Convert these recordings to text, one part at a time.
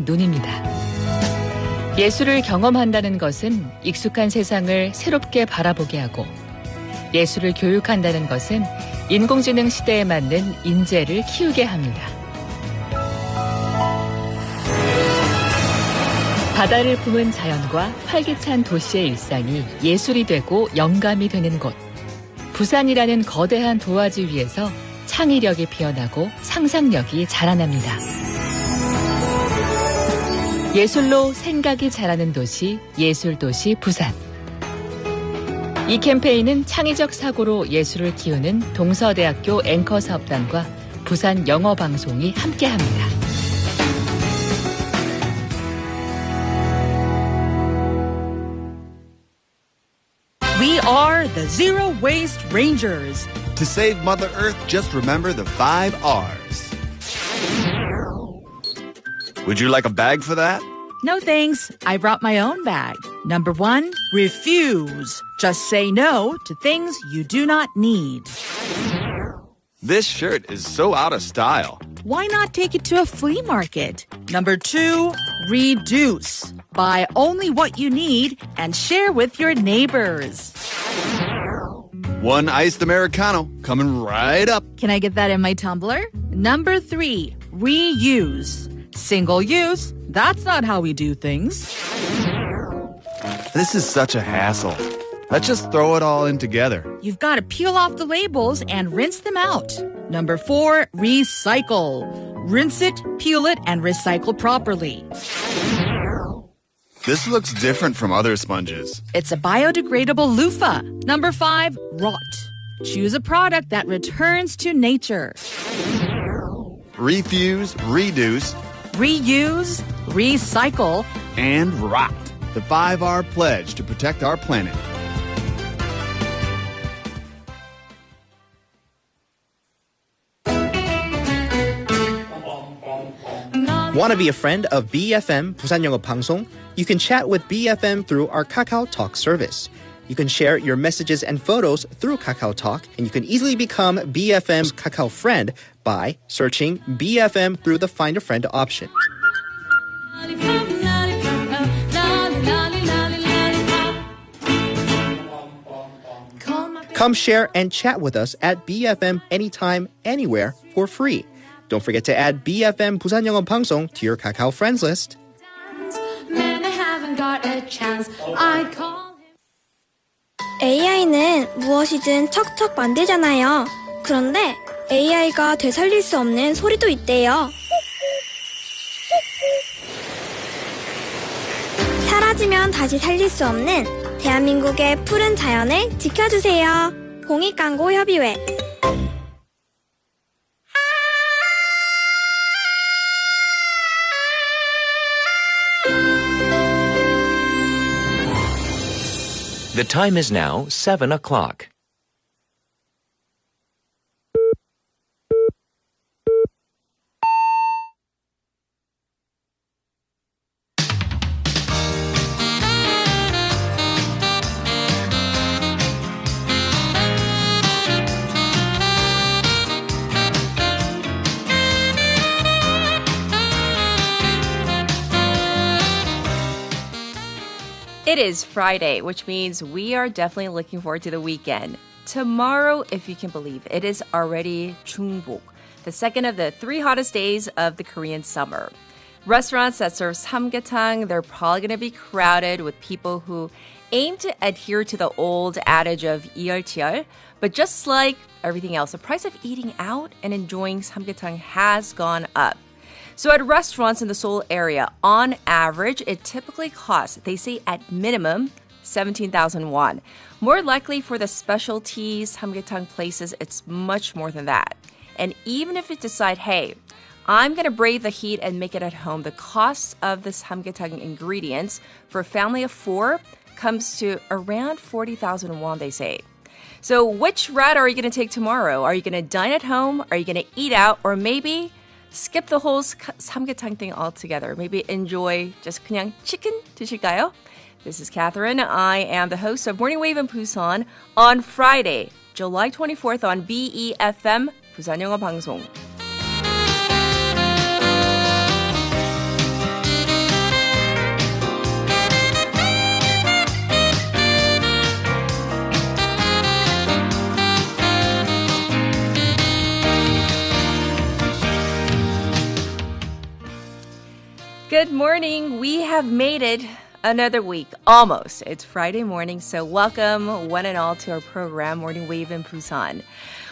열리는 눈입니다. 예술을 경험한다는 것은 익숙한 세상을 새롭게 바라보게 하고 예술을 교육한다는 것은 인공지능 시대에 맞는 인재를 키우게 합니다. 바다를 품은 자연과 활기찬 도시의 일상이 예술이 되고 영감이 되는 곳. 부산이라는 거대한 도화지 위에서 창의력이 피어나고 상상력이 자라납니다. 예술로 생각이 자라는 도시, 예술도시 부산. 이 캠페인은 창의적 사고로 예술을 키우는 동서대학교 앵커 사업단과 부산영어방송이 함께합니다. We are the Zero Waste Rangers. To save Mother Earth, just remember the 5 R's. Would you like a bag for that? No thanks. I brought my own bag. Number 1, refuse. Just say no to things you do not need. This shirt is so out of style. Why not take it to a flea market? Number 2, reduce. Buy only what you need and share with your neighbors. 1 iced Americano coming right up. Can I get that in my tumbler? Number 3, reuse. Single use, that's not how we do things. This is such a hassle. Let's just throw it all in together. You've got to peel off the labels and rinse them out. Number 4, recycle. Rinse it, peel it, and recycle properly. This looks different from other sponges. It's a biodegradable loofah. Number 5, rot. Choose a product that returns to nature. Refuse, reduce, Reuse, recycle, and rot. The 5R pledge to protect our planet. Want to be a friend of BFM 부산영어방송? You can chat with BFM through our Kakao Talk service. You can share your messages and photos through Kakao Talk, and you can easily become BFM's Kakao friend by searching BFM through the Find a Friend option. Come share and chat with us at BFM anytime, anywhere for free. Don't forget to add BFM 부산영어방송 to your Kakao friends list. AI는 무엇이든 척척 만들잖아요. 그런데 AI가 되살릴 수 없는 소리도 있대요. 사라지면 다시 살릴 수 없는 대한민국의 푸른 자연을 지켜주세요. 공익광고협의회. The time is now 7 o'clock. It is Friday, which means we are definitely looking forward to the weekend. Tomorrow, if you can believe, it is already Jungbok, the second of the 3 hottest days of the Korean summer. Restaurants that serve samgyetang, they're probably going to be crowded with people who aim to adhere to the old adage of 이열치열. But just like everything else, the price of eating out and enjoying samgyetang has gone up. So at restaurants in the Seoul area, on average, it typically costs, they say at minimum, 17,000 won. More likely for the specialties, samgyetang places, it's much more than that. And even if you decide, hey, I'm going to brave the heat and make it at home, the cost of the samgyetang ingredients for a family of 4 comes to around 40,000 won, they say. So which route are you going to take tomorrow? Are you going to dine at home? Are you going to eat out? Or maybe skip the whole samgyetang thing altogether. Maybe enjoy just 그냥 chicken 드실까요? This is Catherine. I am the host of Morning Wave in Busan on Friday, July 24th on BEFM 부산영어방송. Good morning. We have made it another week, almost. It's Friday morning, so welcome one and all to our program, Morning Wave in Busan.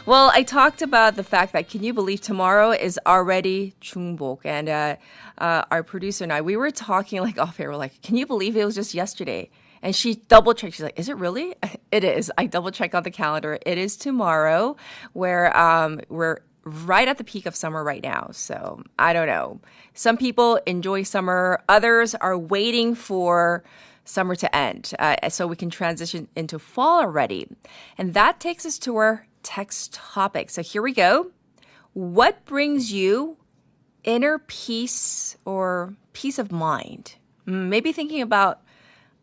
Well, I talked about the fact that can you believe tomorrow is already 중복, and our producer and I, we were talking like off air, we're like, can you believe it was just yesterday? And she double-checked. She's like, is it really? It is. I double-checked on the calendar. It is tomorrow, where we're right at the peak of summer right now. So I don't know. Some people enjoy summer. Others are waiting for summer to end so we can transition into fall already. And that takes us to our text topic. So here we go. What brings you inner peace or peace of mind? Maybe thinking about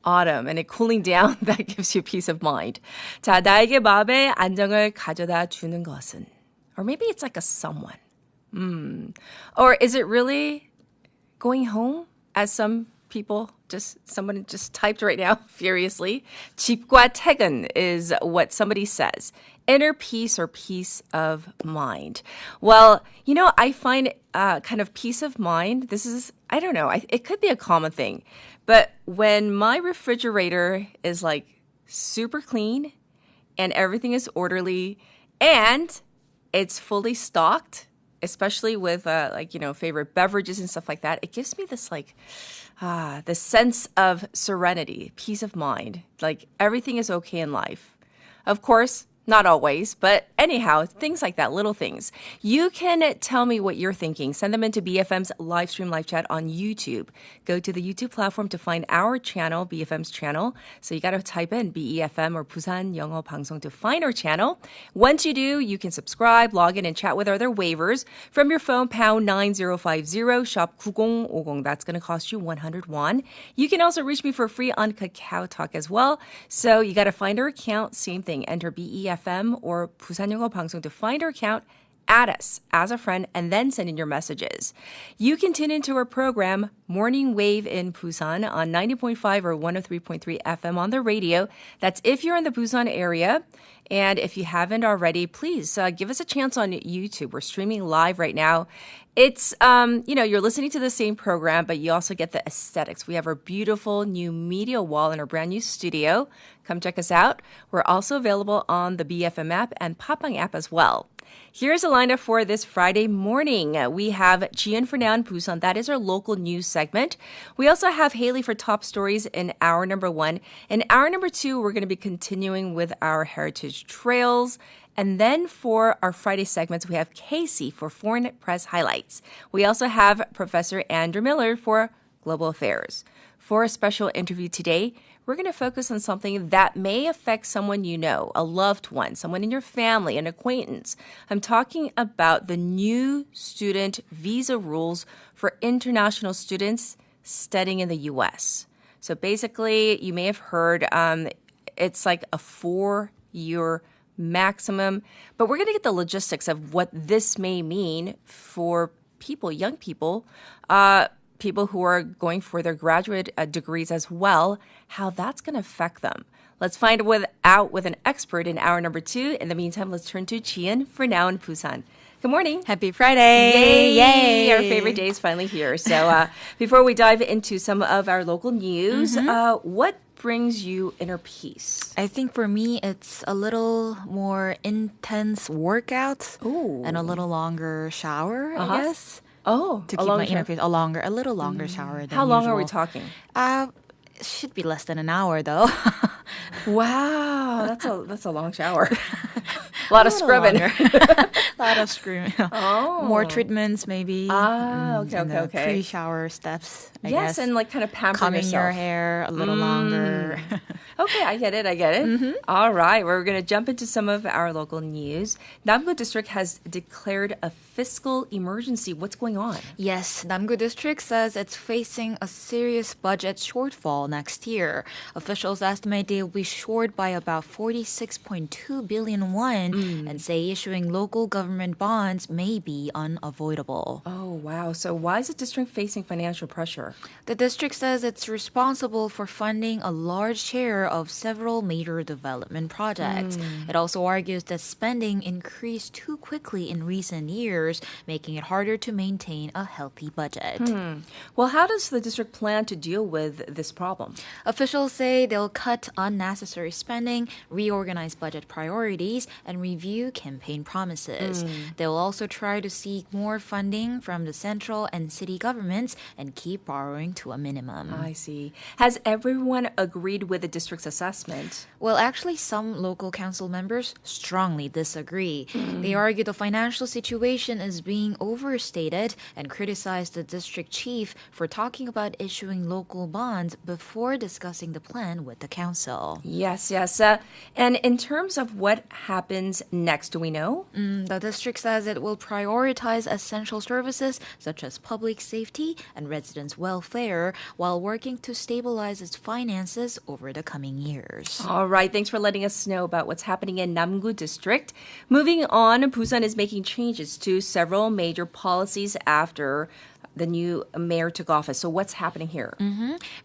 autumn and it cooling down, that gives you peace of mind. 자, 나에게 마음의 안정을 가져다 주는 것은. Or maybe it's like a someone. Or is it really going home, as someone just typed right now furiously? 집과 퇴근 is what somebody says. Inner peace or peace of mind. Well, I find kind of peace of mind, this is, I don't know, it could be a common thing. But when my refrigerator is like super clean and everything is orderly and it's fully stocked, especially with favorite beverages and stuff like that, it gives me this the sense of serenity, peace of mind. Like everything is okay in life. Of course, not always, but anyhow, things like that, little things. You can tell me what you're thinking. Send them into BFM's live stream live chat on YouTube. Go to the YouTube platform to find our channel, BFM's channel. So you got to type in BEFM or 부산영어방송 to find our channel. Once you do, you can subscribe, log in, and chat with other waivers from your phone, pound 9050, shop 9050. That's going to cost you 100 won. You can also reach me for free on Kakao Talk as well. So you got to find our account, same thing, enter BEFM or 부산영어방송 to find our account, add us as a friend, and then send in your messages. You can tune into our program, Morning Wave in Busan, on 90.5 or 103.3 FM on the radio. That's if you're in the Busan area. And if you haven't already, please give us a chance on YouTube. We're streaming live right now. It's, you're listening to the same program, but you also get the aesthetics. We have our beautiful new media wall in our brand new studio. Come check us out. We're also available on the BFM app and Papang app as well. Here's a lineup for this Friday morning. We have Jian for Now in Busan. That is our local news segment. We also have Haley for top stories in hour number 1. In hour number 2, we're going to be continuing with our heritage trails. And then for our Friday segments, we have Casey for foreign press highlights. We also have Professor Andrew Miller for global affairs. For a special interview today, we're going to focus on something that may affect someone you know, a loved one, someone in your family, an acquaintance. I'm talking about the new student visa rules for international students studying in the U.S. So basically, you may have heard it's like a 4-year maximum, but we're going to get the logistics of what this may mean for people, young people, people who are going for their graduate degrees as well, how that's going to affect them. Let's find out with an expert in hour number 2. In the meantime, let's turn to Jian for Now in Busan. Good morning. Happy Friday. Yay. Our favorite day is finally here. So before we dive into some of our local news, what brings you inner peace? I think for me, it's a little more intense workout and a little longer shower, I guess. Oh, to keep my inner peace. A little longer shower than How long usual. are we talking? Should be less than an hour, though. Wow, that's a long shower. A lot of scrubbing. A lot of scrubbing. Oh. More treatments, maybe. Okay. Pre-shower steps, I yes, guess. and like kind of pamper Combing yourself. your hair a little longer. Okay, I get it. Mm-hmm. All right, we're going to jump into some of our local news. Namgu District has declared a fiscal emergency. What's going on? Yes, Namgu District says it's facing a serious budget shortfall next year. Officials estimate they will be short by about 46.2 billion won and say issuing local government bonds may be unavoidable. Oh, wow. So why is the district facing financial pressure? The district says it's responsible for funding a large share share of several major development projects. It also argues that spending increased too quickly in recent years, making it harder to maintain a healthy budget. Well, how does the district plan to deal with this problem? Officials say they'll cut unnecessary spending, reorganize budget priorities, and review campaign promises. They'll also try to seek more funding from the central and city governments and keep borrowing to a minimum. I see. Has everyone agreed with the district's assessment? Well, actually, some local council members strongly disagree. They argue the financial situation is being overstated and criticize the district chief for talking about issuing local bonds before discussing the plan with the council. Yes. And in terms of what happens next, do we know? The district says it will prioritize essential services such as public safety and residents' welfare while working to stabilize its finances over the coming years. All right, thanks for letting us know about what's happening in Namgu District. Moving on, Busan is making changes to several major policies after the new mayor took office. So what's happening here?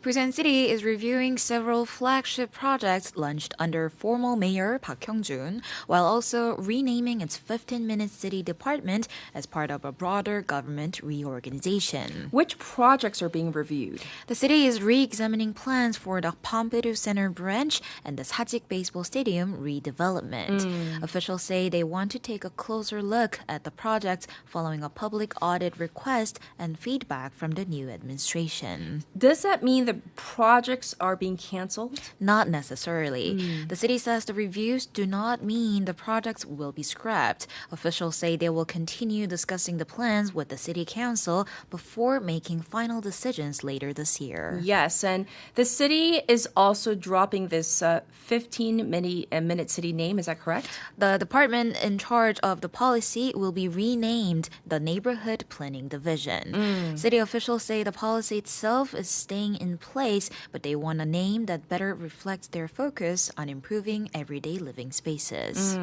Busan City is reviewing several flagship projects launched under former mayor Park Hyung-jun, while also renaming its 15-minute city department as part of a broader government reorganization. Which projects are being reviewed? The city is re-examining plans for the Pompidou Center branch and the Sajik Baseball Stadium redevelopment. Officials say they want to take a closer look at the projects following a public audit request and feedback from the new administration. Does that mean the projects are being canceled? Not necessarily. The city says the reviews do not mean the projects will be scrapped. Officials say they will continue discussing the plans with the city council before making final decisions later this year. Yes, and the city is also dropping this 15-minute city name. Is that correct? The department in charge of the policy will be renamed the Neighborhood Planning Division. City officials say the policy itself is staying in place, but they want a name that better reflects their focus on improving everyday living spaces.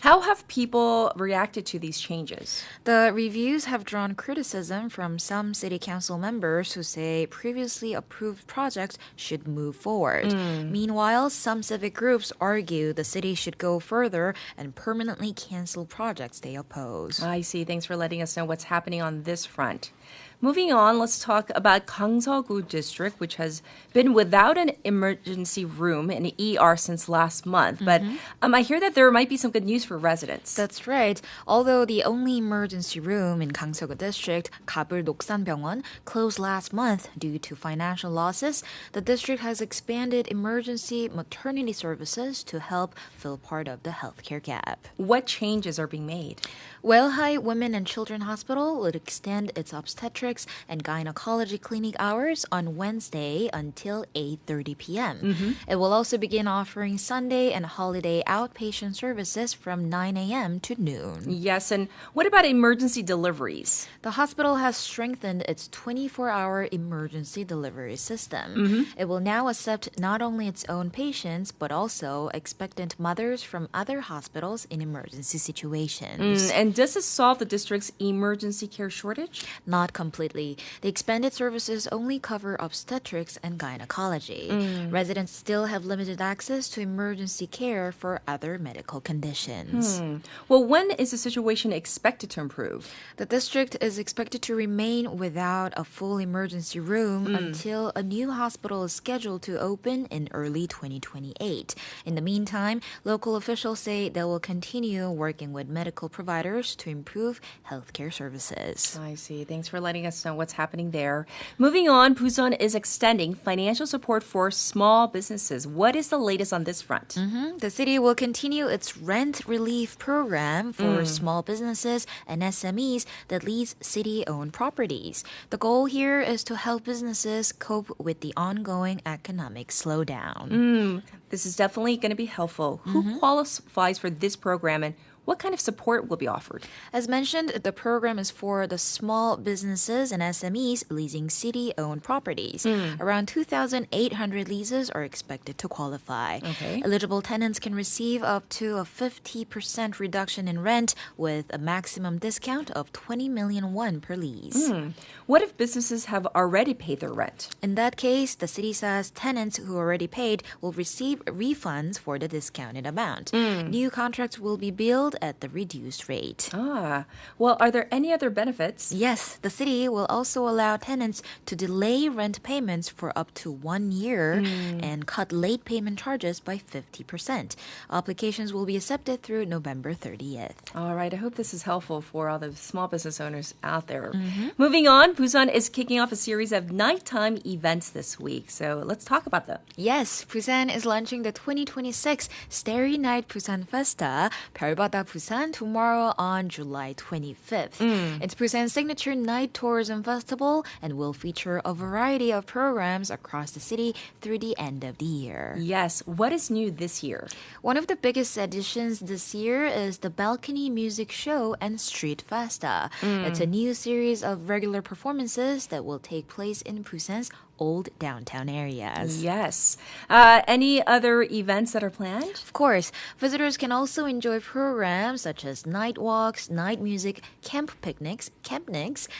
How have people reacted to these changes? The reviews have drawn criticism from some city council members who say previously approved projects should move forward. Meanwhile, some civic groups argue the city should go further and permanently cancel projects they oppose. I see. Thanks for letting us know what's happening on this front. Moving on, let's talk about Gangseogu District, which has been without an emergency room in ER since last month. But I hear that there might be some good news for residents. That's right. Although the only emergency room in Gangseogu District, Kabul Noksanbyungwon, closed last month due to financial losses, the district has expanded emergency maternity services to help fill part of the healthcare gap. What changes are being made? Welhai Women and Children Hospital will extend its obstetrics and gynecology clinic hours on Wednesday until 8:30 p.m. It will also begin offering Sunday and holiday outpatient services from 9 a.m. to noon. Yes, and what about emergency deliveries? The hospital has strengthened its 24-hour emergency delivery system. It will now accept not only its own patients, but also expectant mothers from other hospitals in emergency situations. And does this solve the district's emergency care shortage? Not completely. The expanded services only cover obstetrics and gynecology. Residents still have limited access to emergency care for other medical conditions. Well, when is the situation expected to improve? The district is expected to remain without a full emergency room until a new hospital is scheduled to open in early 2028. In the meantime, local officials say they will continue working with medical providers to improve healthcare services. I see. Thanks for letting us know what's happening there. Moving on, Busan is extending financial support for small businesses. What is the latest on this front? The city will continue its rent relief program for small businesses and SMEs that lease city-owned properties. The goal here is to help businesses cope with the ongoing economic slowdown. This is definitely going to be helpful. Who qualifies for this program and What kind of support will be offered? As mentioned, the program is for the small businesses and SMEs leasing city-owned properties. Around 2,800 leases are expected to qualify. Okay. Eligible tenants can receive up to a 50% reduction in rent with a maximum discount of 20 million won per lease. What if businesses have already paid their rent? In that case, the city says tenants who already paid will receive refunds for the discounted amount. New contracts will be billed at the reduced rate. Well, are there any other benefits? Yes, the city will also allow tenants to delay rent payments for up to 1 year and cut late payment charges by 50%. Applications will be accepted through November 30th. All right, I hope this is helpful for all the small business owners out there. Moving on, Busan is kicking off a series of nighttime events this week. So let's talk about them. Yes, Busan is launching the 2026 Starry Night Busan Festa, 별바다부산, tomorrow on July 25th. It's Busan's signature night tourism festival and will feature a variety of programs across the city through the end of the year. Yes, what is new this year? One of the biggest additions this year is the balcony music show and street festa. It's a new series of regular performances that will take place in Busan's old downtown areas. Yes. Any other events that are planned? Of course, visitors can also enjoy programs such as night walks, night music, camp picnics,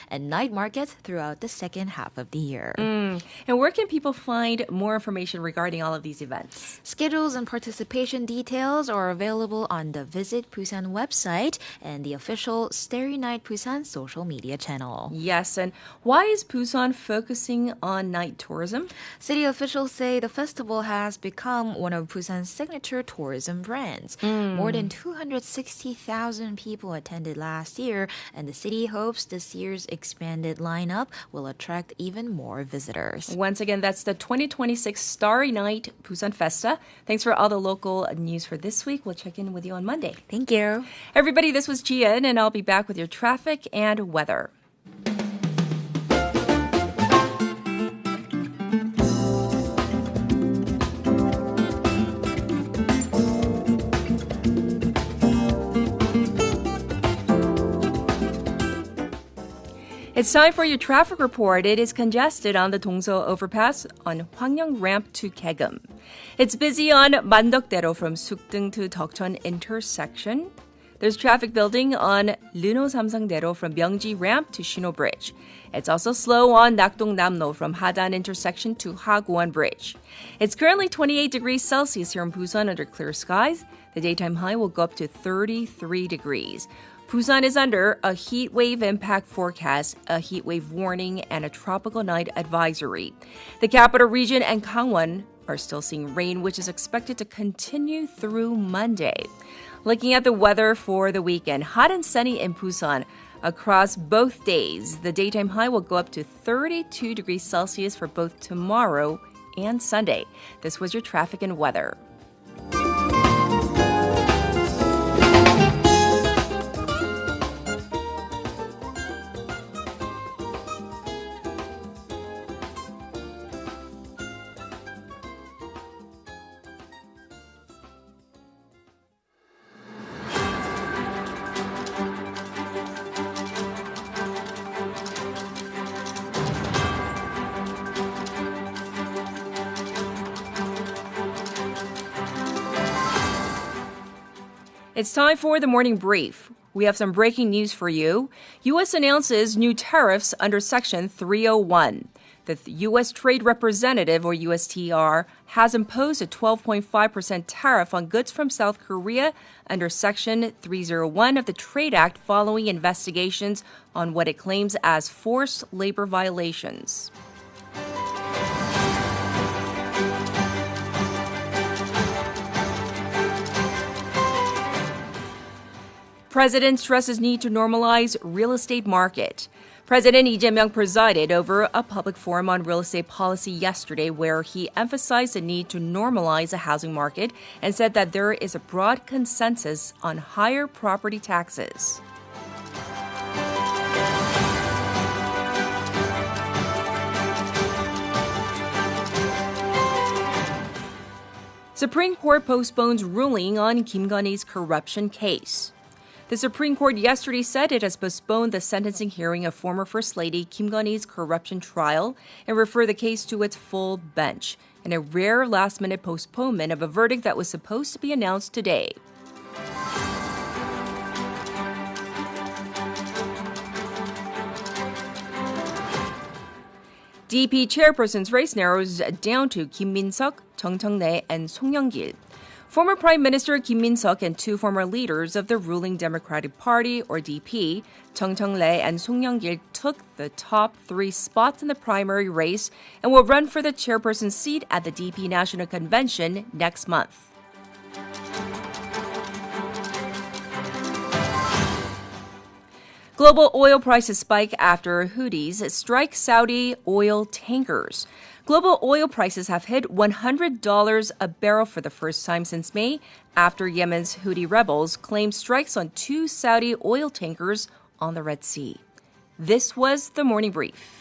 and night markets throughout the second half of the year. And where can people find more information regarding all of these events? Schedules and participation details are available on the Visit Busan website and the official Starry Night Busan social media channel. Yes, and why is Busan focusing on night tourism? City officials say the festival has become one of Busan's signature tourism brands. More than 260,000 people attended last year, and the city hopes this year's expanded lineup will attract even more visitors. Once again, that's the 2026 Starry Night Busan Festa. Thanks for all the local news for this week. We'll check in with you on Monday. Thank you. Everybody, this was Jian, and I'll be back with your traffic and weather. It's time for your traffic report. It is congested on the Dongso overpass on Hwangyang ramp to Kaegum. It's busy on Mandokdaero from Sukdeung to Deokcheon intersection. There's traffic building on Luno Samsangdaero from Myeongji ramp to Shino Bridge. It's also slow on Nakdong Namno from Hadan intersection to Haguan Bridge. It's currently 28 degrees Celsius here in Busan under clear skies. The daytime high will go up to 33 degrees. Busan is under a heat wave impact forecast, a heat wave warning, and a tropical night advisory. The capital region and Gangwon are still seeing rain, which is expected to continue through Monday. Looking at the weather for the weekend, hot and sunny in Busan across both days. The daytime high will go up to 32 degrees Celsius for both tomorrow and Sunday. This was your traffic and weather. It's time for the morning brief. We have some breaking news for you. U.S. announces new tariffs under Section 301. The U.S. Trade Representative, or USTR, has imposed a 12.5% tariff on goods from South Korea under Section 301 of the Trade Act following investigations on what it claims as forced labor violations. President stresses need to normalize real estate market. President Lee Jae-myung presided over a public forum on real estate policy yesterday where he emphasized the need to normalize the housing market and said that there is a broad consensus on higher property taxes. Supreme Court postpones ruling on Kim Gun-hee's corruption case. The Supreme Court yesterday said it has postponed the sentencing hearing of former First Lady Kim Gun-hee's corruption trial and referred the case to its full bench, in a rare last-minute postponement of a verdict that was supposed to be announced today. DP chairperson's race narrows down to Kim Min-seok, Chung Cheong-nae, and Song Young-gil. Former Prime Minister Kim Min-seok and two former leaders of the ruling Democratic Party, or DP, Chung Cheong-nae and Song Young-gil, took the top 3 spots in the primary race and will run for the chairperson's seat at the DP National Convention next month. Global oil prices spike after Houthis strike Saudi oil tankers. Global oil prices have hit $100 a barrel for the first time since May, after Yemen's Houthi rebels claimed strikes on 2 Saudi oil tankers on the Red Sea. This was the Morning Brief.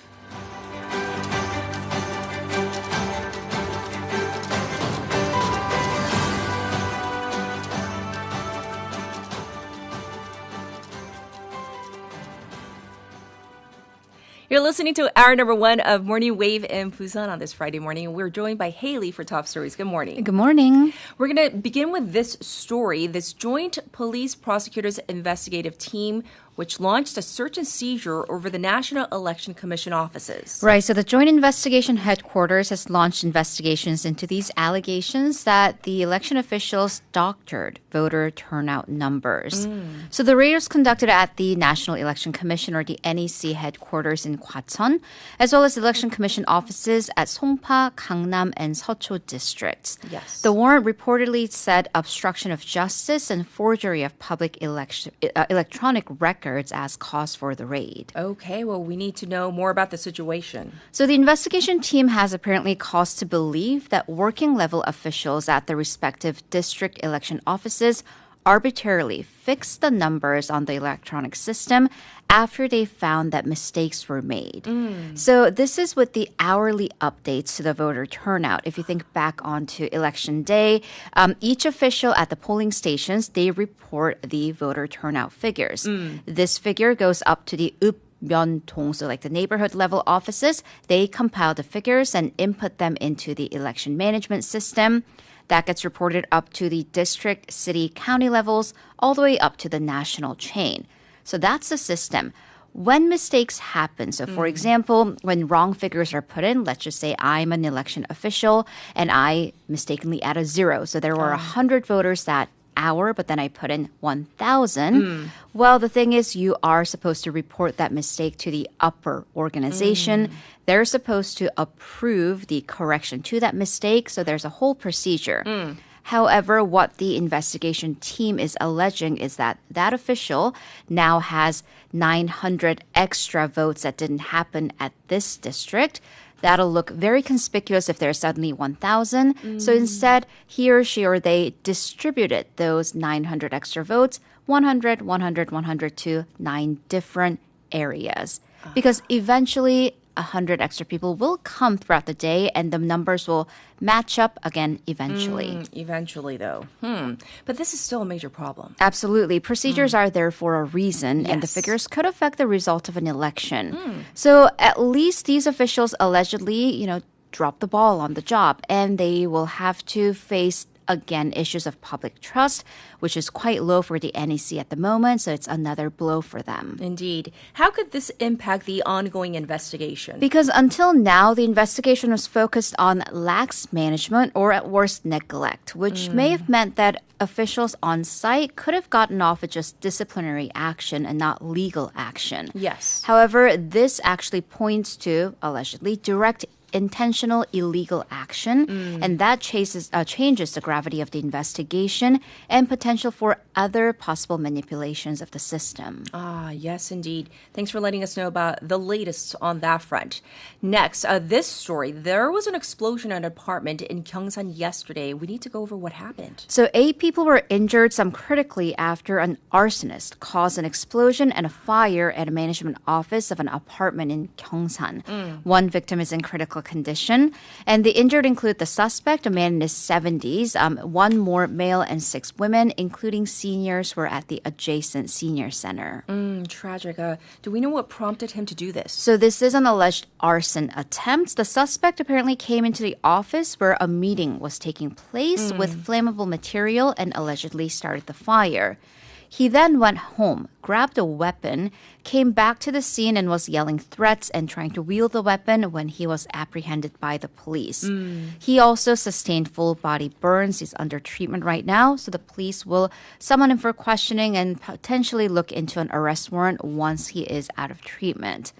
You're listening to hour number 1 of Morning Wave in Busan on this Friday morning. We're joined by Haley for Top Stories. Good morning. Good morning. We're going to begin with this story. This joint police prosecutors investigative team, which launched a search and seizure over the National Election Commission offices. Right. So the Joint Investigation Headquarters has launched investigations into these allegations that the election officials doctored voter turnout numbers. So the raid was conducted at the National Election Commission, or the NEC headquarters in Gwacheon, as well as the Election Commission offices at Songpa, Gangnam, and Seocho districts. Yes. The warrant reportedly said obstruction of justice and forgery of public electronic records as cause for the raid. Okay, well, we need to know more about the situation. So the investigation team has apparently cause to believe that working-level officials at the respective district election offices arbitrarily fixed the numbers on the electronic system after they found that mistakes were made. So this is with the hourly updates to the voter turnout. If you think back onto election day, each official at the polling stations, they report the voter turnout figures. This figure goes up to the Upmyeon-dong, so like the neighborhood level offices. They compile the figures and input them into the election management system. That gets reported up to the district, city, county levels, all the way up to the national chain. So that's the system. When mistakes happen, so for example, when wrong figures are put in, let's just say I'm an election official and I mistakenly add a 0. So there were 100 voters that hour, but then I put in 1,000. Well, the thing is, you are supposed to report that mistake to the upper organization. They're supposed to approve the correction to that mistake. So there's a whole procedure. However, what the investigation team is alleging is that that official now has 900 extra votes that didn't happen at this district. That'll look very conspicuous if there's suddenly 1,000. So instead, he or she or they distributed those 900 extra votes, 100, 100, 100 to 9 different areas. Because eventually, 100 extra people will come throughout the day and the numbers will match up again eventually. Eventually, though. But this is still a major problem. Absolutely. Procedures are there for a reason, and the Yes. figures could affect the result of an election. So at least these officials allegedly, dropped the ball on the job, and they will have to face again, issues of public trust, which is quite low for the NEC at the moment, so it's another blow for them. Indeed. How could this impact the ongoing investigation? Because until now, the investigation was focused on lax management or at worst neglect, which may have meant that officials on site could have gotten off with just disciplinary action and not legal action. Yes. However, this actually points to, allegedly, direct intentional illegal action, and that changes the gravity of the investigation and potential for other possible manipulations of the system. Yes, indeed. Thanks for letting us know about the latest on that front. Next, this story. There was an explosion at an apartment in Gyeongsan yesterday. We need to go over what happened. So 8 people were injured, some critically, after an arsonist caused an explosion and a fire at a management office of an apartment in Gyeongsan. One victim is in critical critical condition. And the injured include the suspect, a man in his 70s, one more male and 6 women, including seniors who were at the adjacent senior center. Tragic. Do we know what prompted him to do this? So this is an alleged arson attempt. The suspect apparently came into the office where a meeting was taking place with flammable material and allegedly started the fire. He then went home, grabbed a weapon, came back to the scene and was yelling threats and trying to wield the weapon when he was apprehended by the police. He also sustained full body burns. He's under treatment right now, so the police will summon him for questioning and potentially look into an arrest warrant once he is out of treatment.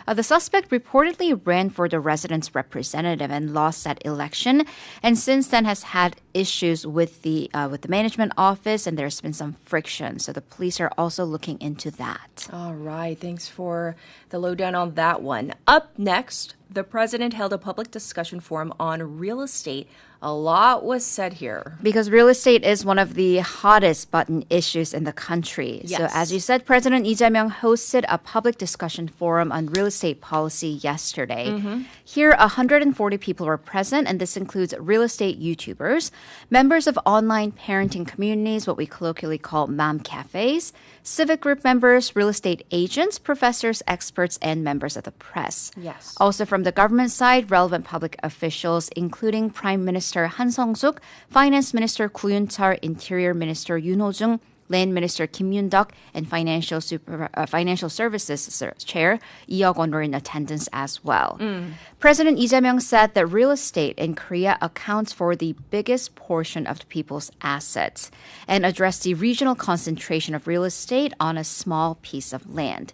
The suspect reportedly ran for the resident's representative and lost that election, and since then has had issues with the management office, and there's been some friction. So the police are also looking into that. All right. Thanks for the lowdown on that one. Up next, the president held a public discussion forum on real estate. A lot was said here. Because real estate is one of the hottest button issues in the country. Yes. So as you said, President Lee Jae-myung hosted a public discussion forum on real estate policy yesterday. Here, 140 people were present, and this includes real estate YouTubers, members of online parenting communities, what we colloquially call mom cafes, civic group members, real estate agents, professors, experts, and members of the press. Yes. Also from the government side, relevant public officials, including Prime Minister Han Sung-suk, Finance Minister Gu Yun-chul, Interior Minister Yoon Ho-jung, Land Minister Kim Yoon-duk, and Financial Services Chair Lee Yeok-won were in attendance as well. President Lee Jae-myung said that real estate in Korea accounts for the biggest portion of the people's assets and addressed the regional concentration of real estate on a small piece of land.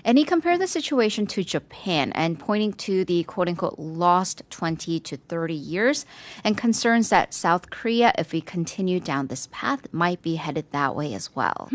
And he compared the situation to Japan and pointing to the quote-unquote lost 20 to 30 years and concerns that South Korea, if we continue down this path, might be headed that way as well.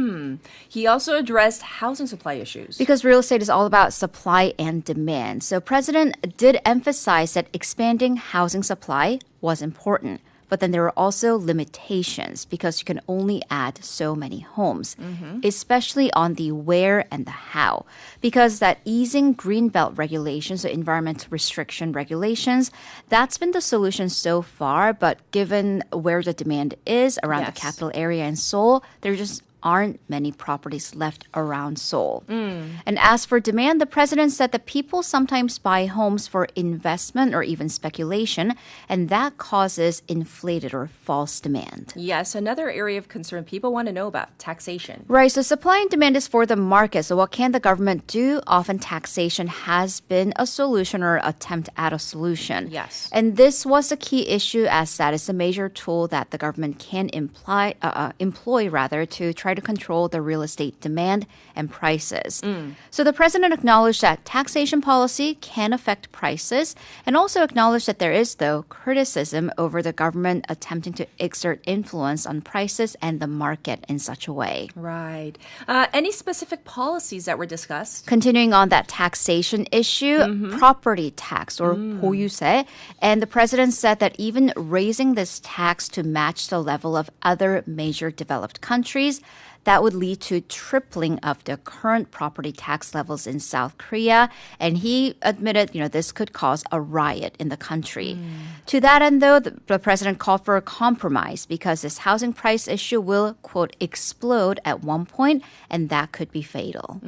He also addressed housing supply issues. Because real estate is all about supply and demand. So President did emphasize that expanding housing supply was important. But then there are also limitations because you can only add so many homes, especially on the where and the how. Because that easing greenbelt regulations, so environmental restriction regulations, that's been the solution so far. But given where the demand is around the capital area in Seoul, there just aren't many properties left around Seoul. And as for demand, the president said that people sometimes buy homes for investment or even speculation, and that causes inflated or false demand. Yes, another area of concern people want to know about, taxation. Right, so supply and demand is for the market. So what can the government do? Often taxation has been a solution or attempt at a solution. Yes. And this was a key issue as that is a major tool that the government can employ to try to control the real estate demand and prices. So the president acknowledged that taxation policy can affect prices and also acknowledged that there is, though, criticism over the government attempting to exert influence on prices and the market in such a way. Right. Any specific policies that were discussed? Continuing on that taxation issue, property tax or 보유세. And the president said that even raising this tax to match the level of other major developed countries, that would lead to tripling of the current property tax levels in South Korea. And he admitted, this could cause a riot in the country. To that end, though, the president called for a compromise because this housing price issue will, quote, explode at one point, and that could be fatal.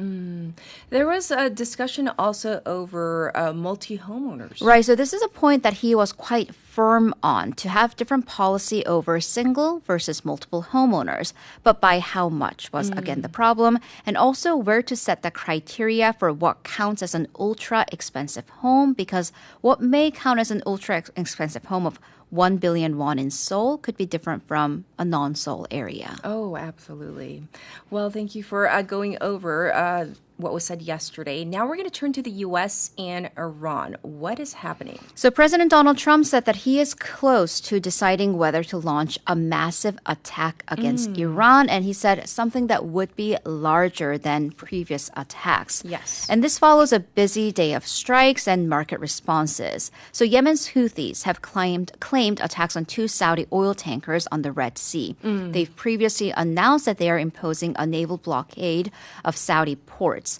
There was a discussion also over multi-homeowners. Right, so this is a point that he was quite firm on, to have different policy over single versus multiple homeowners. But by how much was, again, the problem. And also where to set the criteria for what counts as an ultra-expensive home, because what may count as an ultra-expensive home of 1 billion won in Seoul could be different from a non-Seoul area. Oh, absolutely. Well, thank you for going over what was said yesterday. Now we're going to turn to the U.S. and Iran. What is happening? So President Donald Trump said that he is close to deciding whether to launch a massive attack against Iran. And he said something that would be larger than previous attacks. Yes. And this follows a busy day of strikes and market responses. So Yemen's Houthis have claimed attacks on 2 Saudi oil tankers on the Red Sea. They've previously announced that they are imposing a naval blockade of Saudi ports.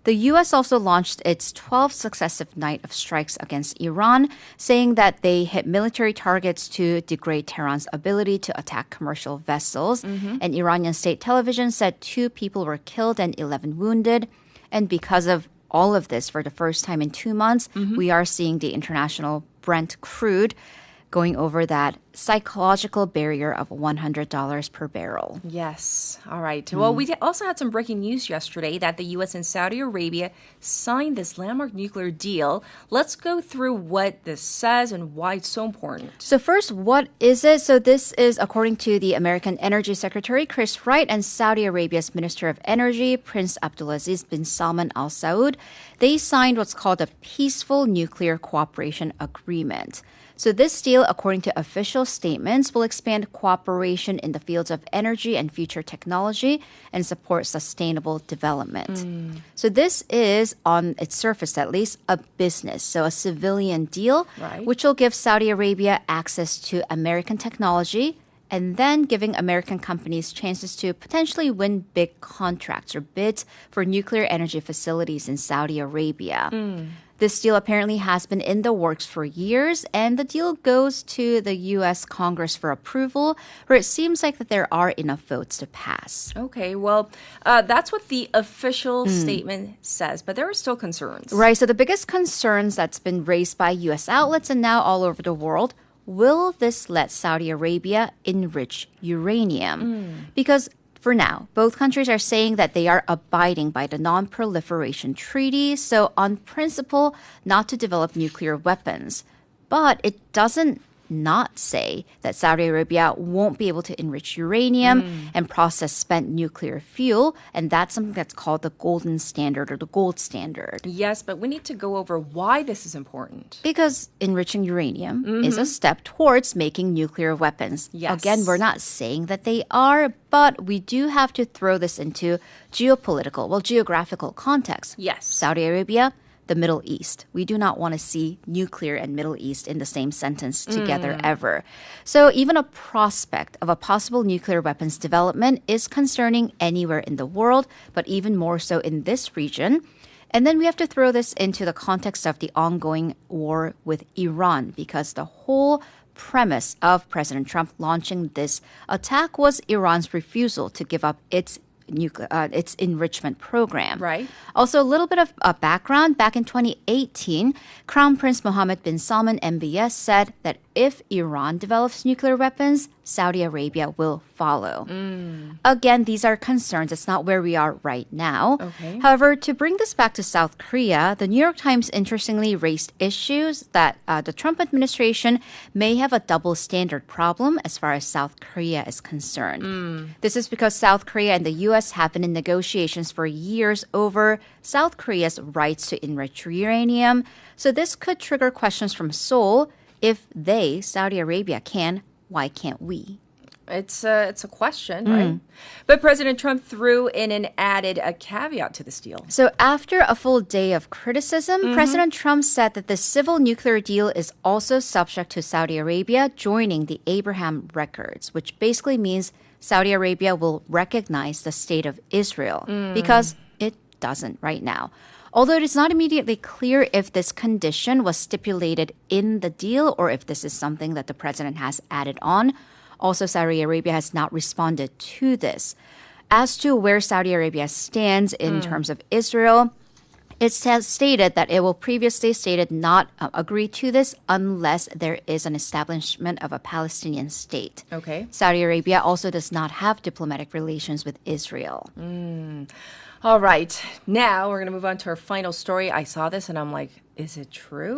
The U.S. also launched its 12th successive night of strikes against Iran, saying that they hit military targets to degrade Tehran's ability to attack commercial vessels. And Iranian state television said 2 people were killed and 11 wounded. And because of all of this, for the first time in 2 months, we are seeing the international Brent crude going over that psychological barrier of $100 per barrel. Yes. All right. Well, we also had some breaking news yesterday that the U.S. and Saudi Arabia signed this landmark nuclear deal. Let's go through what this says and why it's so important. So first, what is it? So this is according to the American Energy Secretary, Chris Wright, and Saudi Arabia's Minister of Energy, Prince Abdulaziz bin Salman Al Saud. They signed what's called a Peaceful Nuclear Cooperation Agreement. So this deal, according to official statements, will expand cooperation in the fields of energy and future technology and support sustainable development. So this is, on its surface at least, a business, so a civilian deal, which will give Saudi Arabia access to American technology and then giving American companies chances to potentially win big contracts or bids for nuclear energy facilities in Saudi Arabia. This deal apparently has been in the works for years, and the deal goes to the U.S. Congress for approval, where it seems like that there are enough votes to pass. Okay, well, that's what the official statement says, but there are still concerns. Right, so the biggest concerns that's been raised by U.S. outlets and now all over the world, will this let Saudi Arabia enrich uranium? Because for now, both countries are saying that they are abiding by the Non-Proliferation Treaty, so on principle, not to develop nuclear weapons. But it doesn't not say that Saudi Arabia won't be able to enrich uranium and process spent nuclear fuel, and that's something that's called the golden standard or the gold standard. Yes, but we need to go over why this is important. Because enriching uranium is a step towards making nuclear weapons. Yes. Again, we're not saying that they are, but we do have to throw this into geographical context. Yes. Saudi Arabia, the Middle East. We do not want to see nuclear and Middle East in the same sentence together ever. So even a prospect of a possible nuclear weapons development is concerning anywhere in the world, but even more so in this region. And then we have to throw this into the context of the ongoing war with Iran, because the whole premise of President Trump launching this attack was Iran's refusal to give up its enrichment program. Right. Also, a little bit of background. Back in 2018, Crown Prince Mohammed bin Salman, MBS, said that if Iran develops nuclear weapons, Saudi Arabia will follow. Again, these are concerns. It's not where we are right now. Okay. However, to bring this back to South Korea, the New York Times interestingly raised issues that the Trump administration may have a double standard problem as far as South Korea is concerned. This is because South Korea and the U.S. have been in negotiations for years over South Korea's rights to enrich uranium. So this could trigger questions from Seoul. If they, Saudi Arabia, can, why can't we? It's a question, right? But President Trump threw in and added a caveat to this deal. So after a full day of criticism, President Trump said that the civil nuclear deal is also subject to Saudi Arabia joining the Abraham Accords, which basically means Saudi Arabia will recognize the state of Israel because it doesn't right now. Although it is not immediately clear if this condition was stipulated in the deal or if this is something that the president has added on. Also, Saudi Arabia has not responded to this. As to where Saudi Arabia stands in terms of Israel, it has stated that it will previously stated not agree to this unless there is an establishment of a Palestinian state. Okay. Saudi Arabia also does not have diplomatic relations with Israel. All right. Now we're going to move on to our final story. I saw this and I'm like, is it true?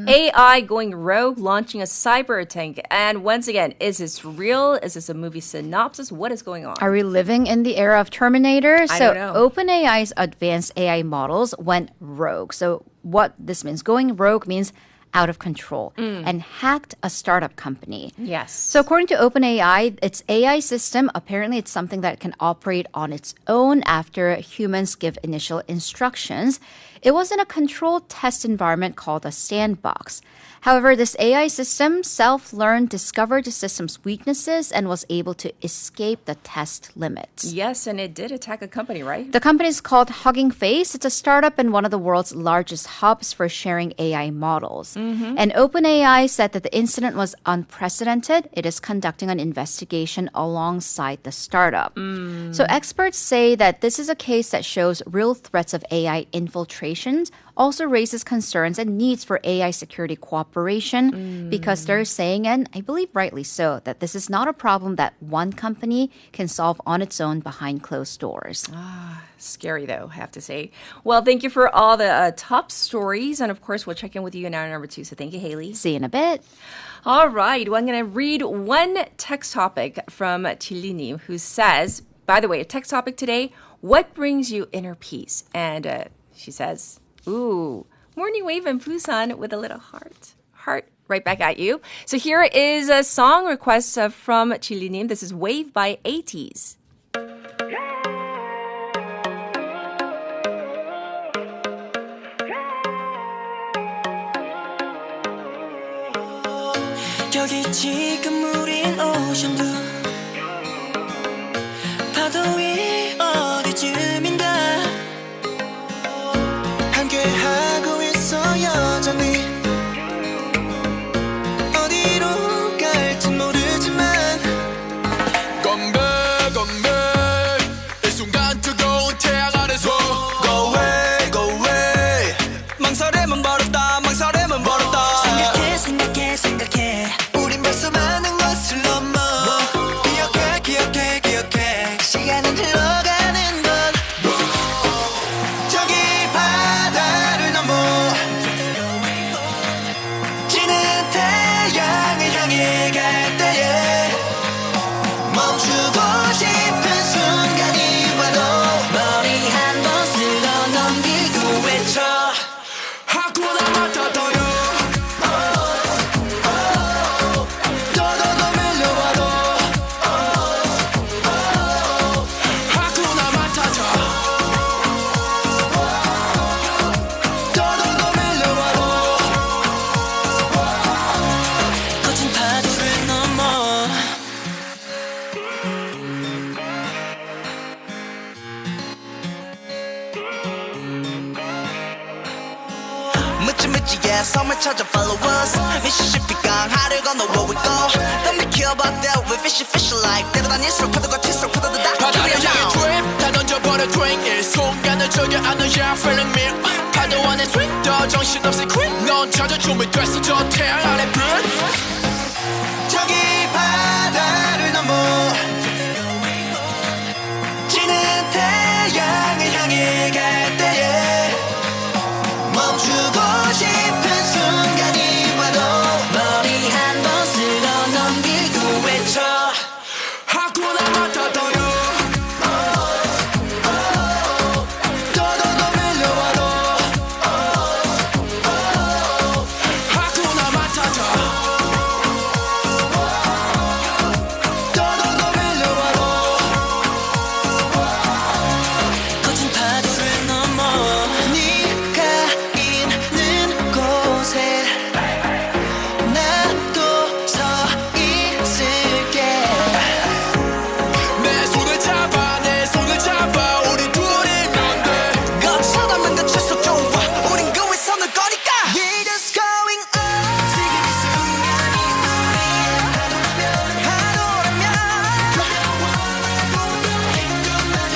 AI going rogue, launching a cyber attack. And once again, is this real? Is this a movie synopsis? What is going on? Are we living in the era of Terminator? I don't know. OpenAI's advanced AI models went rogue. So what this means, going rogue means out of control and hacked a startup company. Yes. So according to OpenAI, its AI system, apparently it's something that can operate on its own after humans give initial instructions. It was in a controlled test environment called a sandbox. However, this AI system self-learned, discovered the system's weaknesses, and was able to escape the test limits. Yes, and it did attack a company, right? The company is called Hugging Face. It's a startup and one of the world's largest hubs for sharing AI models. And OpenAI said that the incident was unprecedented. It is conducting an investigation alongside the startup. So experts say that this is a case that shows real threats of AI infiltrations, also raises concerns and needs for AI security cooperation because they're saying, and I believe rightly so, that this is not a problem that one company can solve on its own behind closed doors. Scary, though, I have to say. Well, thank you for all the top stories. And, of course, we'll check in with you in hour number 2. So thank you, Haley. See you in a bit. All right. Well, I'm going to read one text topic from Chilinim, who says, by the way, a text topic today, what brings you inner peace? And she says, ooh, morning wave in Busan with a little heart. Heart right back at you. So here is a song request from Chilinim. This is Wave by 80s. 여기 지금 우린 오션뷰 파도 위 어디쯤인가 함께하고 있어 여전히 어디로 갈진 모르지만 건배 건배 이 순간 뜨거운 태양 아래서 Go away go away 망설임은 버렸다 망설임은 버렸다 생각해 생각해 생각해 우린 벌써 많은 것을 넘어 기억해 기억해 기억해 시간은 흘러가는 것 저기 바다를 넘어 지는 태양을 향해 갈 때에 멈추고 싶은 순간이 와도 머리 한 번 쓸어 넘기고 외쳐 하쿠나 마타타요 더더 밀려와도 하쿠나 마타타 더더 밀려와도 거친 파도를 넘어 묻지묻지의 섬을 찾아 follow us 미시시피 강하를 건너 where we go Don't be care about that we fishy like 때려다닐수록 파도가 칠수록 파도도 다 바다를 향해 트립 다 던져버려 drink 이 순간을 즐겨 안는 yeah feeling me 파도 안에 swing 더 정신없이 quick 넌 찾아 준비됐어 저 태양 아래 빛 저기 바다를 넘어 지는 태양을 향해 갈 때에 멈추고 싶은 순간이 와도 머리 한 번 쓸어 넘기고 외쳐 하쿠나 마타타요 더더 밀려와도 하쿠나 마타타 더더 밀려와도 거친 파도를 넘어 네가 있는 곳에 나도 서 있을게 내 손을 잡아 우리 둘이면 돼 거쳐다만 다칠수록 좋아 우린 그 위에 서는 거니까 We're just going on 지금 이 순간이 우리의 하루라면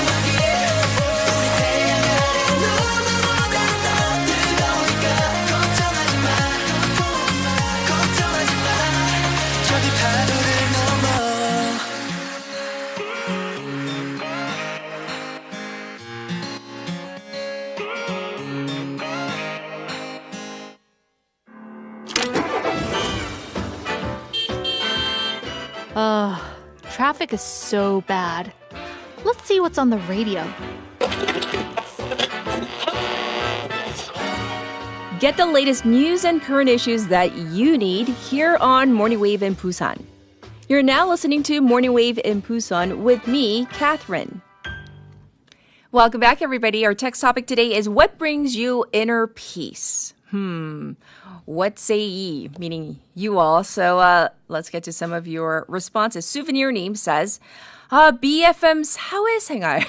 우리 태양 아래 눈보다 더 뜨거우니까 걱정하지 마 저기 파도를 넘어 Traffic is so bad. Let's see what's on the radio. Get the latest news and current issues that you need here on Morning Wave in Busan. You're now listening to Morning Wave in Busan with me, Catherine. Welcome back, everybody. Our text topic today is what brings you inner peace? What say ye? Meaning you all. So let's get to some of your responses. Souvenir name says, BFM 사회생활.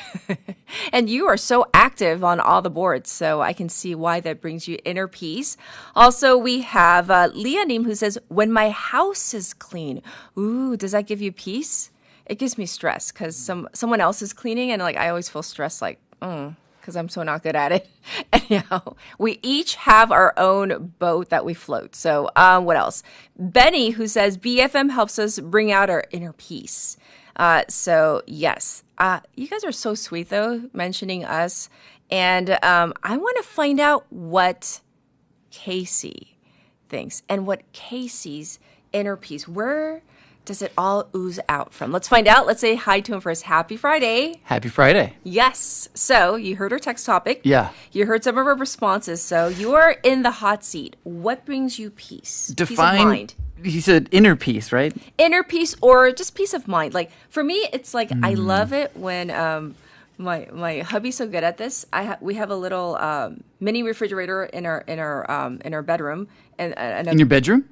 And you are so active on all the boards, so I can see why that brings you inner peace. Also, we have Leah Nim who says, when my house is clean. Ooh, does that give you peace? It gives me stress because someone else is cleaning and like I always feel stressed like, because I'm so not good at it. Anyhow, we each have our own boat that we float. So what else? Benny who says BFM helps us bring out our inner peace. So yes, you guys are so sweet though, mentioning us. And I want to find out what Casey thinks and what Casey's inner peace, where does it all ooze out from? Let's find out. Let's say hi to him first. Happy Friday. Happy Friday. Yes. So you heard our text topic. Yeah. You heard some of our responses. So you are in the hot seat. What brings you peace? Peace of mind. He said inner peace, right? Inner peace or just peace of mind. Like for me, it's like I love it when my hubby's so good at this. We have a little mini refrigerator in our bedroom and in your bedroom?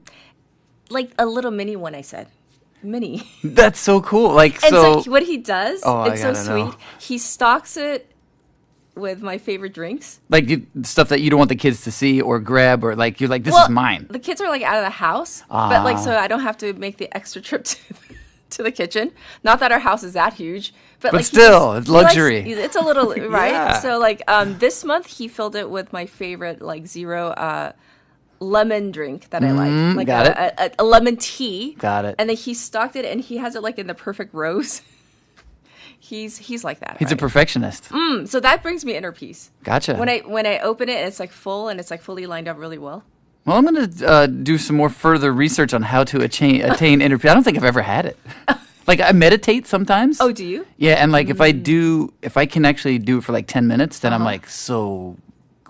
Like a little mini one, I said. Mini. That's so cool. Like and so what he does, it's so sweet. Know. He stocks it with my favorite drinks. Like stuff that you don't want the kids to see or grab or like you're like this is mine. The kids are like out of the house, but like so I don't have to make the extra trip to the kitchen. Not that our house is that huge, but like still, it's luxury. It's a little right. Yeah. So like this month he filled it with my favorite like zero lemon drink that I like a lemon tea. Got it. And then he stocked it and he has it like in the perfect rows. He's like that. He's a perfectionist. So that brings me inner peace. Gotcha. When I open it, it's like full and it's like fully lined up really well. Well, I'm going to do some more further research on how to attain inner peace. I don't think I've ever had it. Like I meditate sometimes. Oh, do you? Yeah, and like if I can actually do it for like 10 minutes, then I'm like so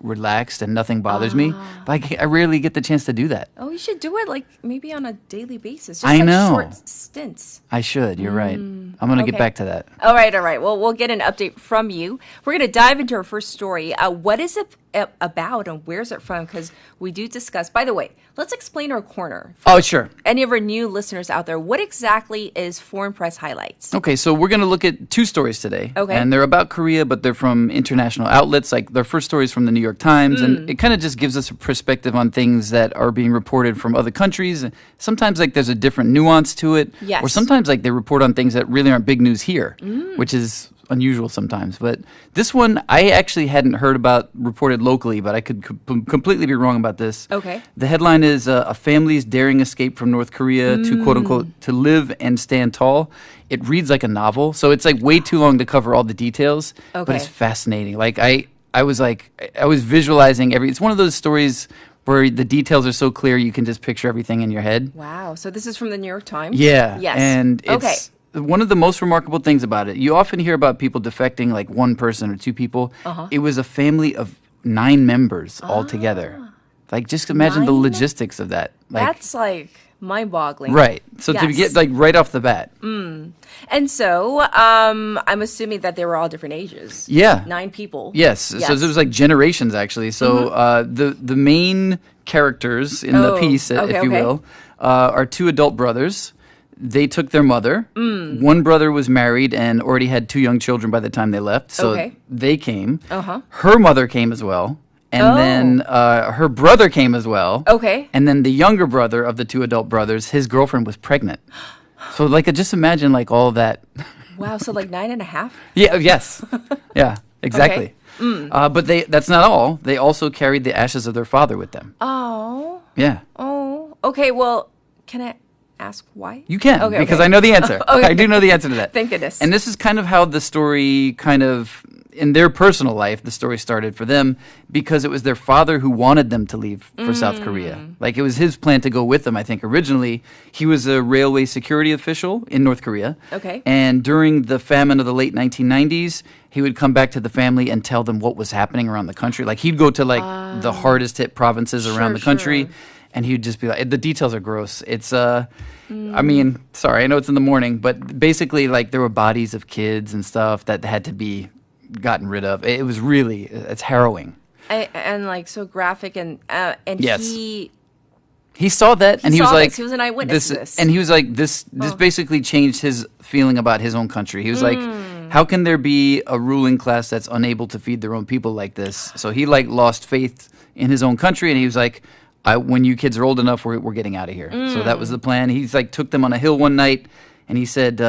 relaxed and nothing bothers me. But I rarely get the chance to do that. Oh, you should do it like maybe on a daily basis. Just I know. Short stints. I should. You're right. I'm going to get back to that. All right. Well, we'll get an update from you. We're going to dive into our first story. What is it about and where's it from? Because we do discuss, by the way, let's explain our corner. Oh, sure. Any of our new listeners out there, what exactly is Foreign Press Highlights? Okay, so we're going to look at two stories today. Okay. And they're about Korea, but they're from international outlets. Like their first story is from the New York Times, and it kind of just gives us a perspective on things that are being reported from other countries. Sometimes like there's a different nuance to it. Yes. Or sometimes like they report on things that really aren't big news here, which is unusual sometimes. But this one, I actually hadn't heard about reported locally, but I could completely be wrong about this. Okay. The headline is a family's daring escape from North Korea to quote unquote to live and stand tall. It reads like a novel, so it's like way too long to cover all the details, but it's fascinating. Like I was visualizing it's one of those stories where the details are so clear you can just picture everything in your head. Wow. So this is from the New York Times? Yeah. Yes. And it's one of the most remarkable things about it. You often hear about people defecting like one person or two people. It was a family of 9 members all together. Like just imagine the logistics of that. Like, that's like mind-boggling. Right. So to get like right off the bat. And so I'm assuming that they were all different ages. Yeah. 9 people. Yes. So it was like generations actually. So the main characters in the piece, if you will, are 2 adult brothers. They took their mother. One brother was married and already had 2 young children by the time they left. So they came. Her mother came as well. And then her brother came as well. Okay. And then the younger brother of the 2 adult brothers, his girlfriend was pregnant. So like just imagine like all that. Wow. So like 9.5? Yeah. Yes. Yeah. Exactly. But that's not all. They also carried the ashes of their father with them. Oh. Yeah. Oh. Okay. Well, can I ask why? You can, because I know the answer. I do know the answer to that. Thank goodness. And this is kind of how the story in their personal life, the story started for them because it was their father who wanted them to leave for South Korea. Like it was his plan to go with them, I think, originally. He was a railway security official in North Korea. Okay. And during the famine of the late 1990s, he would come back to the family and tell them what was happening around the country. Like he'd go to like the hardest hit provinces around the country. And he would just be like, the details are gross. It's, I mean, sorry, I know it's in the morning, but basically, like, there were bodies of kids and stuff that had to be gotten rid of. It was really, it's harrowing. And like so graphic and yes. He saw that and he was like, he was an eyewitness to this. And he was like, this basically changed his feeling about his own country. He was like, how can there be a ruling class that's unable to feed their own people like this? So he like lost faith in his own country and he was like, when you kids are old enough, we're getting out of here. So that was the plan. He's like took them on a hill one night and he said,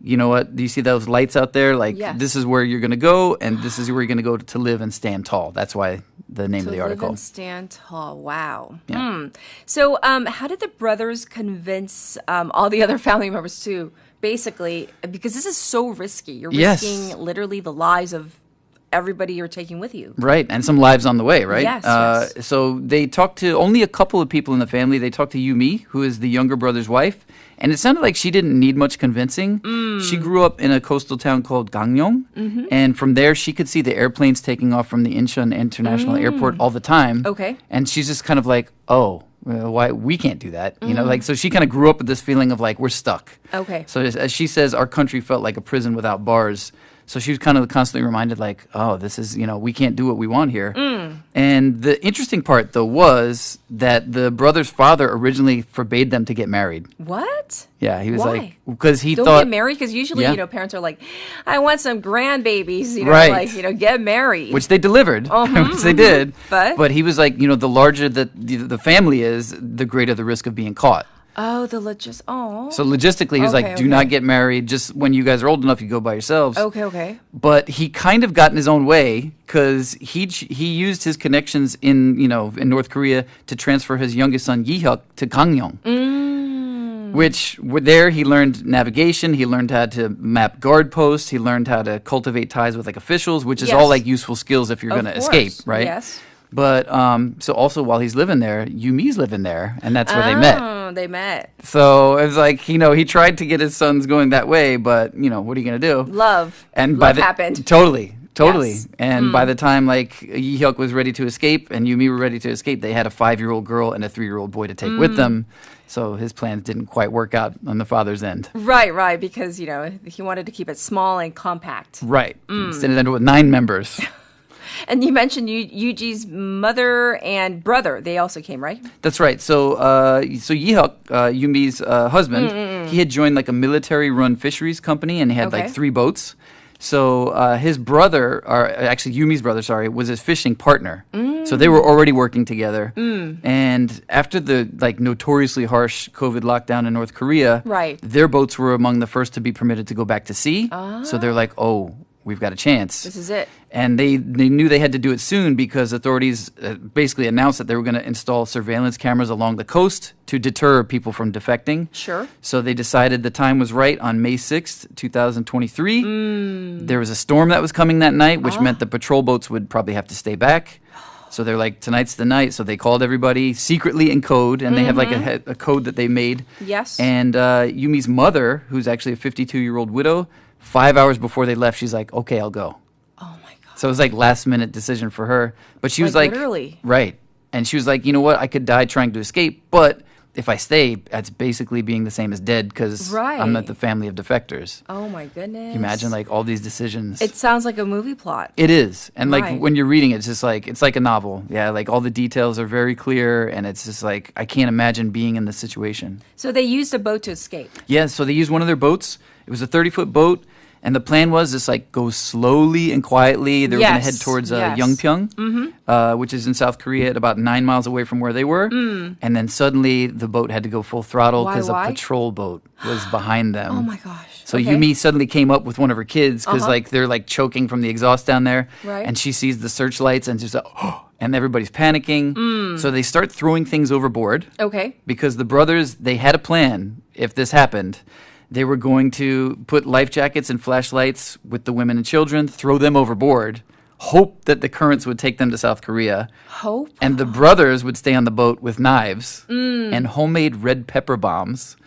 you know what? Do you see those lights out there? Like, this is where you're going to go, and this is where you're going to go to live and stand tall. That's why the name of the article. To live and stand tall. Wow. Yeah. So how did the brothers convince all the other family members to basically, because this is so risky. You're risking literally the lives of everybody you're taking with you. Right, and some lives on the way, right? Yes. So they talked to only a couple of people in the family. They talked to Yumi, who is the younger brother's wife, and it sounded like she didn't need much convincing. She grew up in a coastal town called Gangneong, and from there she could see the airplanes taking off from the Incheon International Airport all the time. Okay. And she's just kind of like, oh, why we can't do that? You know, like, so she kind of grew up with this feeling of like, we're stuck. Okay. So as she says, our country felt like a prison without bars. So she was kind of constantly reminded, like, oh, this is, you know, we can't do what we want here. And the interesting part, though, was that the brother's father originally forbade them to get married. What? Yeah, he was Why? like, because he Don't thought. get married? Because usually, you know, parents are like, I want some grandbabies, you know, Right. like, you know, get married. Which they delivered, which they did. But he was like, you know, the larger the family is, the greater the risk of being caught. Oh, So logistically, he was like, do not get married. Just when you guys are old enough, you go by yourselves. Okay. But he kind of got in his own way because he used his connections in North Korea to transfer his youngest son, Yi-hyuk, to Gangneong. Which, there he learned navigation, he learned how to map guard posts, he learned how to cultivate ties with like officials, which is all like useful skills if you're going to escape, right? Yes. But so also while he's living there, Yumi's living there, and that's where they met. They met. So it was like, he tried to get his sons going that way, but, what are you going to do? Love. And Love happened. Totally. Yes. And by the time, like, Yi-hyuk was ready to escape and Yumi were ready to escape, they had a 5-year-old girl and a 3-year-old boy to take with them. So his plans didn't quite work out on the father's end. Right, because, he wanted to keep it small and compact. Right. Instead, it ended with 9 members. And you mentioned Yuji's mother and brother. They also came, right? That's right. So Yi-hyuk, Yumi's husband, he had joined like a military-run fisheries company, and he had like 3 boats. So his brother, or actually Yumi's brother, was his fishing partner. So they were already working together. And after the notoriously harsh COVID lockdown in North Korea, their boats were among the first to be permitted to go back to sea. So they're like, oh, we've got a chance. This is it. And they knew they had to do it soon because authorities basically announced that they were going to install surveillance cameras along the coast to deter people from defecting. Sure. So they decided the time was right on May 6th, 2023. There was a storm that was coming that night, which meant the patrol boats would probably have to stay back. So they're like, tonight's the night. So they called everybody secretly in code, and they have like a code that they made. Yes. And Yumi's mother, who's actually a 52-year-old widow, 5 hours before they left, she's like, okay, I'll go. Oh, my God. So it was like last-minute decision for her. But she was like... Literally. Right. And she was like, you know what? I could die trying to escape, but if I stay, that's basically being the same as dead because I'm not the family of defectors. Oh, my goodness. Can you imagine, like, all these decisions? It sounds like a movie plot. It is. And, like, when you're reading it, it's just like, it's like a novel. Yeah, like, all the details are very clear, and it's just like, I can't imagine being in this situation. So they used a boat to escape. Yeah, so they used one of their boats. It was a 30-foot boat. And the plan was just like go slowly and quietly. They were going to head towards Yeongpyeong, which is in South Korea at about 9 miles away from where they were. And then suddenly the boat had to go full throttle because a patrol boat was behind them. Oh my gosh. So Yumi suddenly came up with one of her kids because like they're like choking from the exhaust down there. Right. And she sees the searchlights and she's like, oh, and everybody's panicking. So they start throwing things overboard. Okay. Because the brothers, they had a plan if this happened. They were going to put life jackets and flashlights with the women and children, throw them overboard, hope that the currents would take them to South Korea. Hope? And the brothers would stay on the boat with knives and homemade red pepper bombs.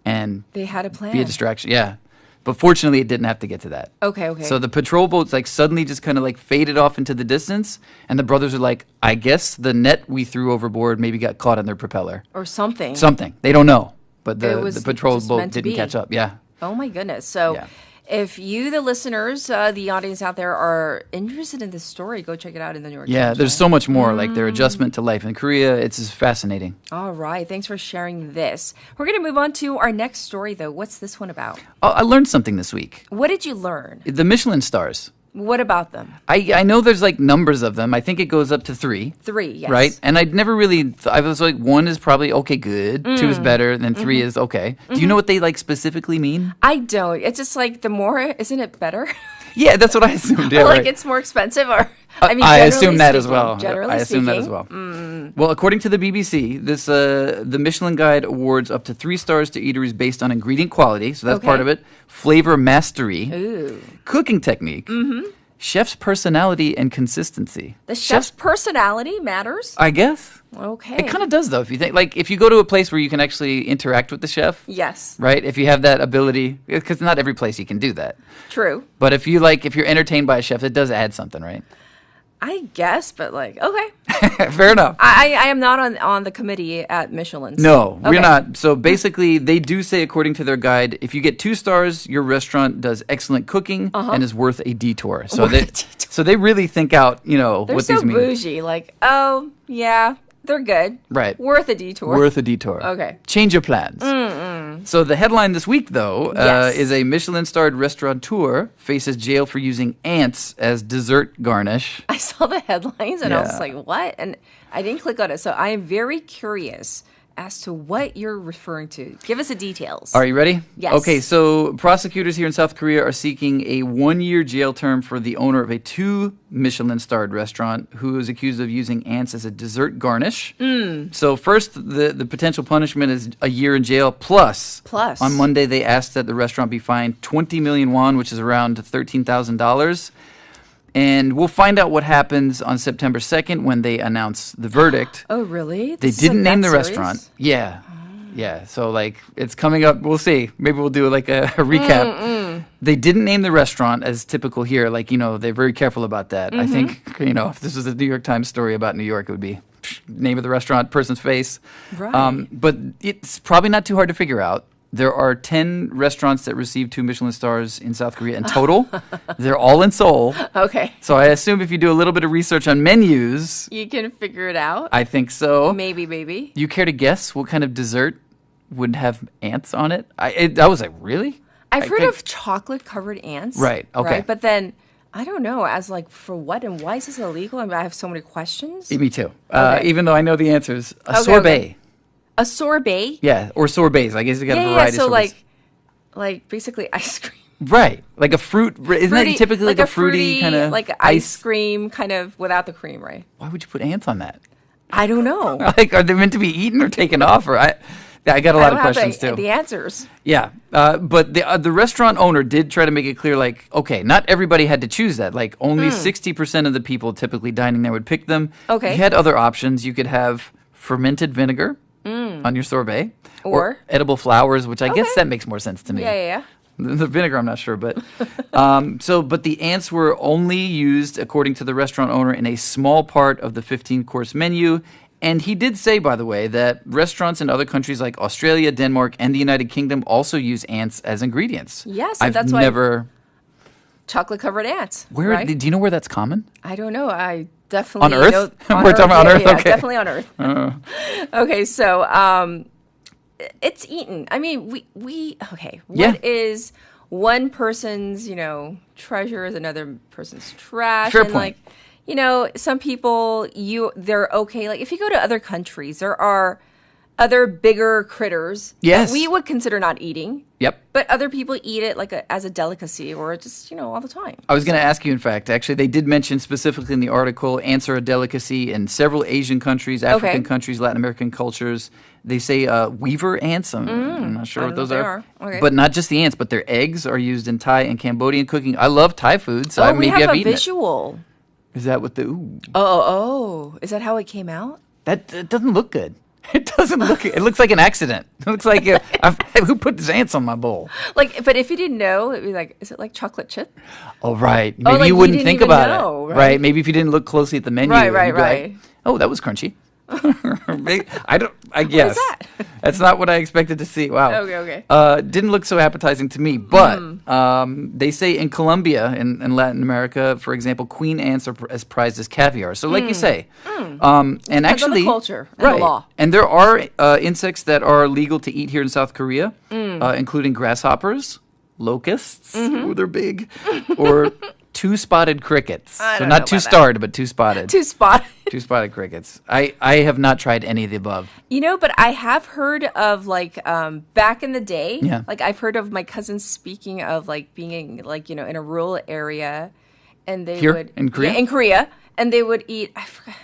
And they had a plan. Be a distraction, yeah. But fortunately, it didn't have to get to that. Okay. So the patrol boats like suddenly just kind of like faded off into the distance. And the brothers are like, I guess the net we threw overboard maybe got caught on their propeller. Or something. Something. They don't know. But the patrol just boat meant to didn't be. catch up. Yeah. Oh my goodness. So If you, the listeners, the audience out there, are interested in this story, go check it out in the New York Times. Yeah, there's so much more, like their adjustment to life in Korea. It's just fascinating. All right. Thanks for sharing this. We're going to move on to our next story, though. What's this one about? Oh, I learned something this week. What did you learn? The Michelin stars. What about them? I know there's like numbers of them. I think it goes up to 3. 3, yes. Right? And I'd never really, I was like, 1 is probably okay, good. 2 is better. And then 3 is okay. Do you know what they like specifically mean? I don't. It's just like the more, isn't it better? Yeah, that's what I assumed. Yeah, like right. it's more expensive or, I assume that as well. Generally I assume that as well. Well, according to the BBC, this the Michelin Guide awards up to 3 stars to eateries based on ingredient quality. So that's part of it. Flavor mastery. Cooking technique. Chef's personality and consistency. The chef's personality matters? I guess. Okay. It kind of does, though. If you think, like, if you go to a place where you can actually interact with the chef. Yes. Right? If you have that ability, because not every place you can do that. True. But if you're entertained by a chef, it does add something, right? I guess, but like, okay. Fair enough. I am not on the committee at Michelin. No, we're not. So basically, they do say, according to their guide, if you get 2 stars, your restaurant does excellent cooking and is worth a detour. So they really think out, what these mean. They're so bougie. Like, oh, yeah, they're good. Right. Worth a detour. Worth a detour. Okay. Change your plans. So the headline this week, though, is a Michelin-starred restaurateur faces jail for using ants as dessert garnish. I saw the headlines and I was like, what? And I didn't click on it. So I am very curious as to what you're referring to. Give us the details. Are you ready? Yes. Okay, so prosecutors here in South Korea are seeking a 1-year jail term for the owner of a 2 Michelin-starred restaurant who is accused of using ants as a dessert garnish. So first, the potential punishment is a year in jail plus. On Monday, they asked that the restaurant be fined 20 million won, which is around $13,000. And we'll find out what happens on September 2nd when they announce the verdict. Oh, really? They didn't name the restaurant. Yeah. Yeah. So, like, it's coming up. We'll see. Maybe we'll do, like, a recap. They didn't name the restaurant as typical here. Like, they're very careful about that. I think, if this was a New York Times story about New York, it would be name of the restaurant, person's face. Right. But it's probably not too hard to figure out. There are 10 restaurants that receive 2 Michelin stars in South Korea in total. They're all in Seoul. Okay. So I assume if you do a little bit of research on menus, You can figure it out. I think so. Maybe. You care to guess what kind of dessert would have ants on it? I was like, really? I've heard of chocolate-covered ants. Right, okay. Right? But then, I don't know, as like, for what and why is this illegal? I mean, I have so many questions. Me too. Okay. Even though I know the answers. A sorbet. Okay. A sorbet? Yeah, or sorbets. I guess you got a variety so of sorbets. like basically ice cream. Right. Like a fruit. Isn't that typically like a fruity kind of like ice cream kind of without the cream, right? Why would you put ants on that? I don't know. Like, are they meant to be eaten or taken off? Or I got a lot of questions too. The answers. Yeah, but the restaurant owner did try to make it clear, like, okay, not everybody had to choose that. Like, only 60% of the people typically dining there would pick them. Okay. You had other options. You could have fermented vinegar on your sorbet, or edible flowers, which I guess that makes more sense to me. Yeah. The vinegar, I'm not sure, but but the ants were only used, according to the restaurant owner, in a small part of the 15-course menu. And he did say, by the way, that restaurants in other countries like Australia, Denmark, and the United Kingdom also use ants as ingredients. Yes, I've that's never. Chocolate-covered ants. Where right? Do you know where that's common? I don't know. I definitely on Earth. know, We're talking about on Earth. Yeah, okay, definitely on Earth. Okay, so it's eaten. I mean, we okay. What is one person's treasure is another person's trash. Fair and point. Some people they're okay. Like if you go to other countries, there are other bigger critters that we would consider not eating. Yep. But other people eat it like as a delicacy or just, all the time. I was going to ask you, in fact, actually, they did mention specifically in the article, ants are a delicacy in several Asian countries, African countries, Latin American cultures. They say weaver ants. I'm not sure what those are. Okay. But not just the ants, but their eggs are used in Thai and Cambodian cooking. I love Thai food, so maybe I've eaten visual. It. Is that what the... Ooh. Oh. Is that how it came out? That doesn't look good. It doesn't look. It looks like an accident. It looks like who put these ants on my bowl? But if you didn't know, it'd be like, is it like chocolate chip? Oh, right. Maybe you wouldn't think about it, right? Maybe if you didn't look closely at the menu, right. Like, oh, that was crunchy. I guess. What is that? That's not what I expected to see. Wow. Okay. Didn't look so appetizing to me. But they say in Colombia, in Latin America, for example, queen ants are as prized as caviar. So like you say. And Depends actually, on the culture and the law. And there are insects that are legal to eat here in South Korea, including grasshoppers, locusts, ooh, they're big, or two-spotted crickets. So not two-starred, but two-spotted. Two-spotted. Two-spotted crickets. I have not tried any of the above. You know, but I have heard of like back in the day. Yeah. Like I've heard of my cousins speaking of like being in, like, you know, in a rural area, and they would in Korea. Yeah, in Korea, and they would eat. I forgot.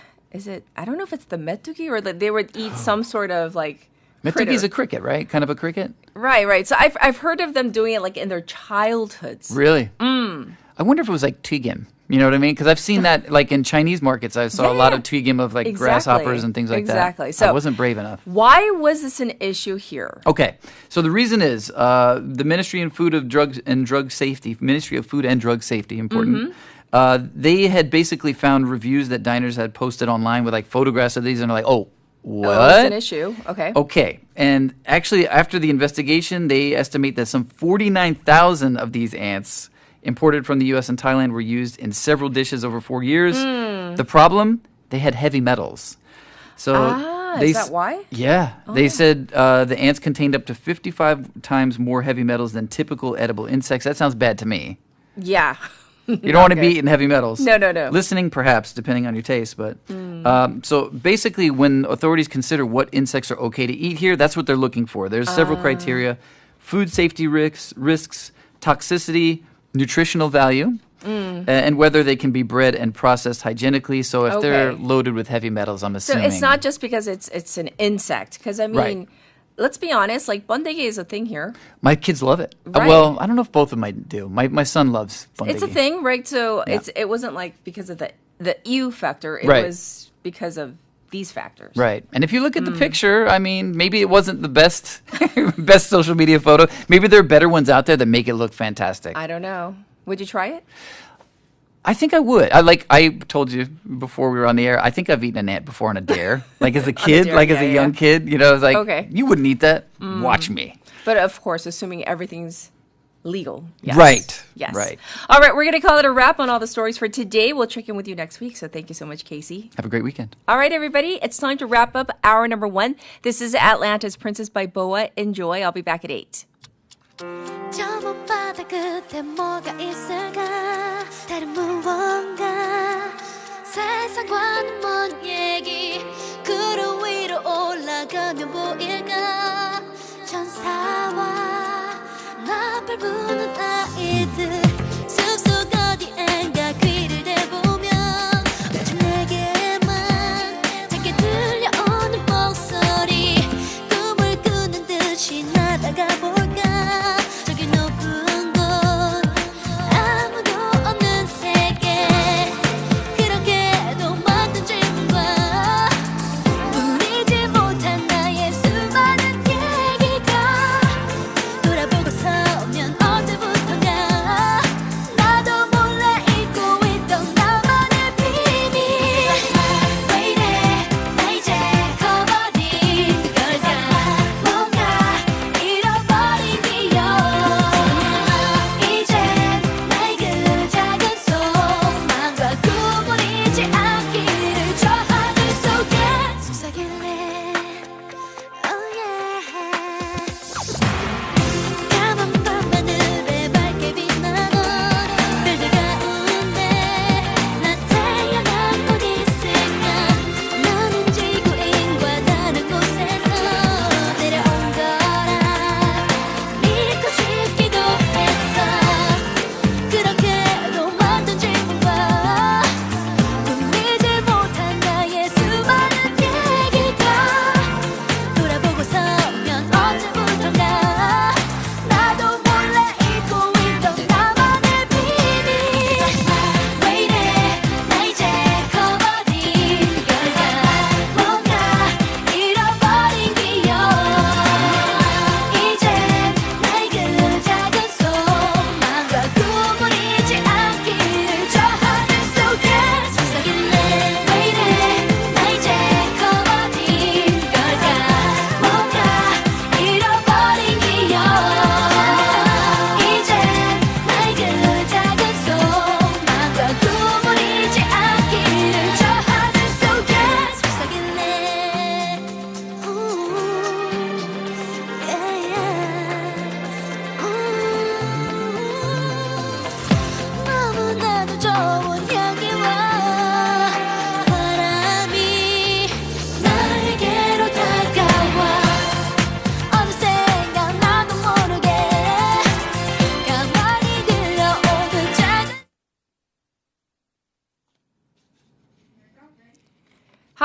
I don't know if it's the metuki or they would eat some sort of like. Metuki's a cricket, right? Kind of a cricket. Right. So I've heard of them doing it like in their childhoods. Really? I wonder if it was like tigim. You know what I mean? Because I've seen that like in Chinese markets. I saw a lot of tigim of like grasshoppers and things like that. Exactly. So I wasn't brave enough. Why was this an issue here? Okay. So the reason is the Ministry of Food and Drug Safety, important. They had basically found reviews that diners had posted online with like photographs of these, and they're like, oh, what? Oh, it's an issue. Okay. Okay. And actually, after the investigation, they estimate that some 49,000 of these ants imported from the U.S. and Thailand were used in several dishes over 4 years. The problem? They had heavy metals. So is that why? Yeah. They said the ants contained up to 55 times more heavy metals than typical edible insects. That sounds bad to me. Yeah. You don't want to be eating heavy metals. No. Listening, perhaps, depending on your taste. But so basically, when authorities consider what insects are okay to eat here, that's what they're looking for. There's several criteria: food safety risks, toxicity, nutritional value, and whether they can be bred and processed hygienically. So if they're loaded with heavy metals, I'm assuming. So it's not just because it's an insect. Because I mean. Right. Let's be honest, like bandegi is a thing here. My kids love it. Right. Well, I don't know if both of them do. My son loves bandegi. It's a thing, right? So it wasn't like because of the ew factor. It was because of these factors. Right. And if you look at the picture, I mean, maybe it wasn't the best social media photo. Maybe there are better ones out there that make it look fantastic. I don't know. Would you try it? I think I would. I told you before we were on the air, I think I've eaten an ant before on a dare. Like as a kid, as a young kid, you know, I was like, you wouldn't eat that. Watch me. But of course, assuming everything's legal. Yes. Right. Yes. Right. All right, we're going to call it a wrap on all the stories for today. We'll check in with you next week. So thank you so much, Casey. Have a great weekend. All right, everybody. It's time to wrap up hour number 1. This is Atlanta's Princess by Boa. Enjoy. I'll be back at 8. 저 밤바다 끝에 뭐가 있을까 다른 무언가 세상과는 먼 얘기 구름 위로 올라가면 보일까 천사와 나팔 부는 아이들 숲속 어디엔가 귀를 대보면 오직 내게만 작게 들려오는 목소리 꿈을 꾸는 듯이 날아가 볼까 수많은 얘기가 돌아보고 서면 언제부턴가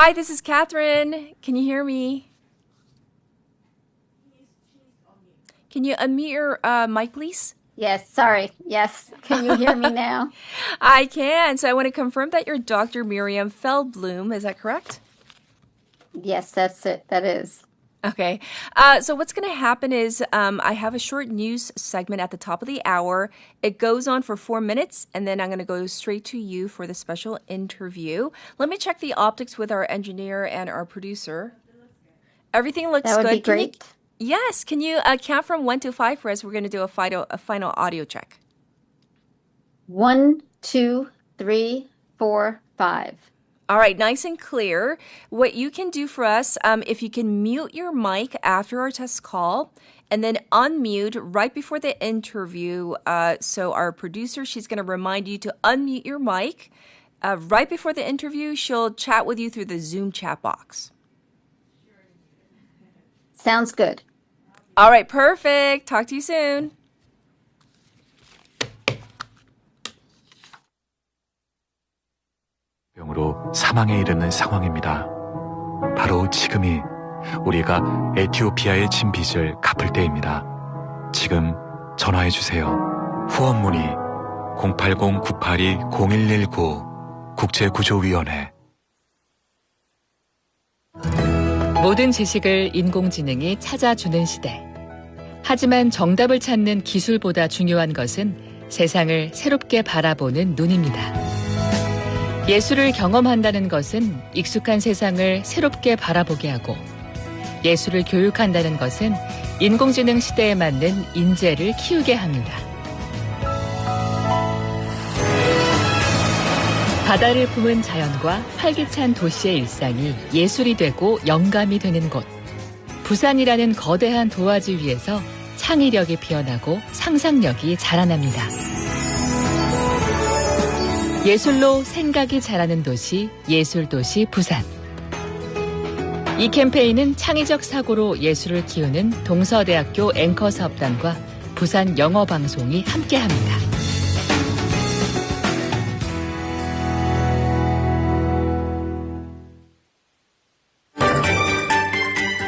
Hi, this is Catherine. Can you hear me? Can you unmute your mic, please? Yes, sorry. Yes. Can you hear me now? I can. So I want to confirm that you're Dr. Miriam Feldblum. Is that correct? Yes, that's it. That is. Okay. So what's going to happen is I have a short news segment at the top of the hour. It goes on for 4 minutes, and then I'm going to go straight to you for the special interview. Let me check the optics with our engineer and our producer. Everything looks good. That would be great. Yes. Can you count from 1 to 5 for us? We're going to do a final audio check. 1, 2, 3, 4, 5. All right, nice and clear. What you can do for us, if you can mute your mic after our test call and then unmute right before the interview. So our producer, she's going to remind you to unmute your mic. Right before the interview, she'll chat with you through the Zoom chat box. Sounds good. All right, perfect. Talk to you soon. 병으로 사망에 이르는 상황입니다. 바로 지금이 우리가 에티오피아에 진 빚을 갚을 때입니다. 지금 전화해 주세요. 후원 문의 080-982-0119 국제구조위원회. 모든 지식을 인공지능이 찾아주는 시대. 하지만 정답을 찾는 기술보다 중요한 것은 세상을 새롭게 바라보는 눈입니다. 예술을 경험한다는 것은 익숙한 세상을 새롭게 바라보게 하고, 예술을 교육한다는 것은 인공지능 시대에 맞는 인재를 키우게 합니다. 바다를 품은 자연과 활기찬 도시의 일상이 예술이 되고 영감이 되는 곳. 부산이라는 거대한 도화지 위에서 창의력이 피어나고 상상력이 자라납니다. 예술로 생각이 자라는 도시, 예술도시 부산. 이 캠페인은 창의적 사고로 예술을 키우는 동서대학교 앵커 사업단과 부산영어방송이 함께합니다.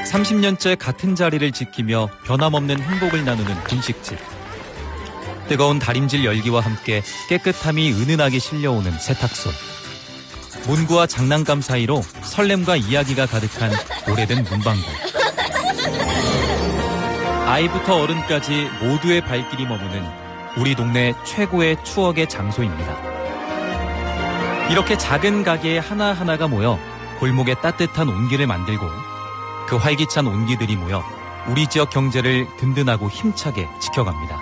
30년째 같은 자리를 지키며 변함없는 행복을 나누는 분식집. 뜨거운 다림질 열기와 함께 깨끗함이 은은하게 실려오는 세탁소. 문구와 장난감 사이로 설렘과 이야기가 가득한 오래된 문방구. 아이부터 어른까지 모두의 발길이 머무는 우리 동네 최고의 추억의 장소입니다. 이렇게 작은 가게 하나하나가 모여 골목에 따뜻한 온기를 만들고, 그 활기찬 온기들이 모여 우리 지역 경제를 든든하고 힘차게 지켜갑니다.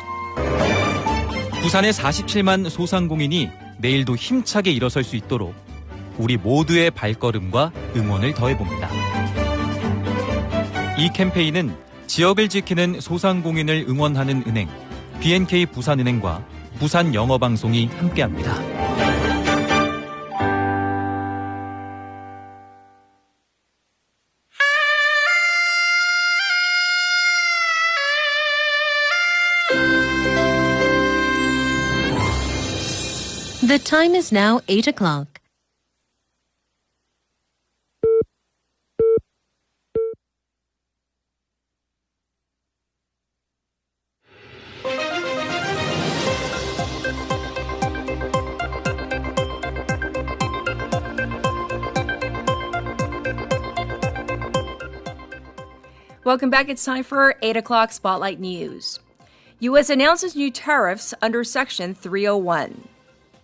부산의 47만 소상공인이 내일도 힘차게 일어설 수 있도록 우리 모두의 발걸음과 응원을 더해봅니다. 이 캠페인은 지역을 지키는 소상공인을 응원하는 은행, B&K 부산은행과 부산영어방송이 함께합니다. The time is now 8 o'clock. Welcome back. It's time for 8 o'clock Spotlight News. U.S. announces new tariffs under Section 301.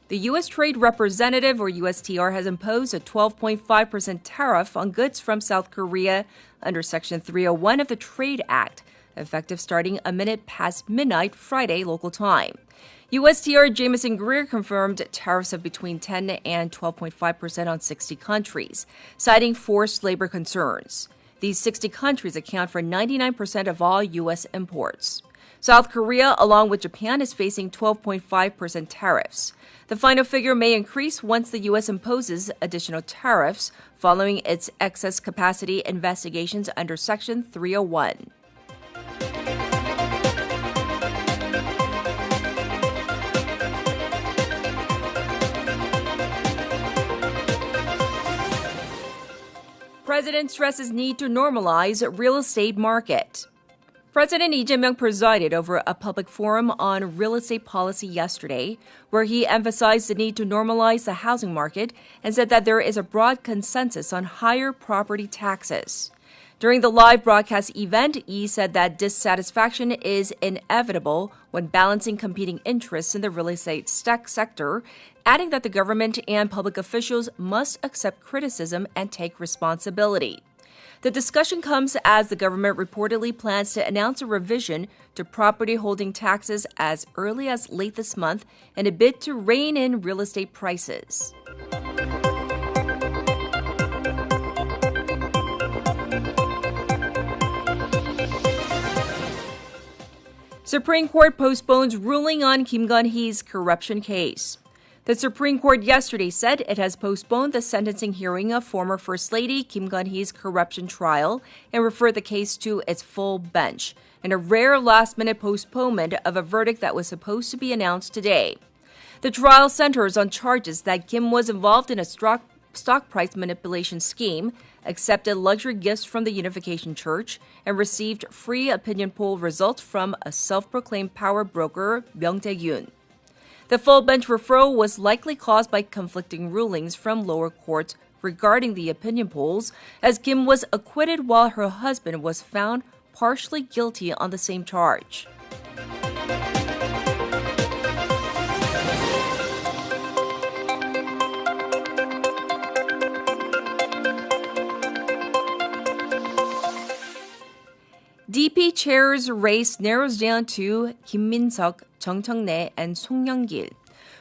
The U.S. Trade Representative, or USTR, has imposed a 12.5% tariff on goods from South Korea under Section 301 of the Trade Act, effective starting a minute past midnight Friday local time. USTR Jameson Greer confirmed tariffs of between 10 and 12.5% on 60 countries, citing forced labor concerns. These 60 countries account for 99% of all U.S. imports. South Korea, along with Japan, is facing 12.5% tariffs. The final figure may increase once the U.S. imposes additional tariffs following its excess capacity investigations under Section 301. President stresses need to normalize real estate market. President Lee Jae-myung presided over a public forum on real estate policy yesterday, where he emphasized the need to normalize the housing market and said that there is a broad consensus on higher property taxes. During the live broadcast event, Lee said that dissatisfaction is inevitable when balancing competing interests in the real estate sector, adding that the government and public officials must accept criticism and take responsibility. The discussion comes as the government reportedly plans to announce a revision to property holding taxes as early as late this month in a bid to rein in real estate prices. Supreme Court postpones ruling on Kim Gun-hee's corruption case. The Supreme Court yesterday said it has postponed the sentencing hearing of former First Lady Kim Gun-hee's corruption trial and referred the case to its full bench, in a rare last-minute postponement of a verdict that was supposed to be announced today. The trial centers on charges that Kim was involved in a stock price manipulation scheme, accepted luxury gifts from the Unification Church, and received free opinion poll results from a self-proclaimed power broker, Myung Tae-gyun. The full bench referral was likely caused by conflicting rulings from lower courts regarding the opinion polls, as Kim was acquitted while her husband was found partially guilty on the same charge. DP chair's race narrows down to Kim Min-seok, Jung Cheong-nae, and Song Young-gil.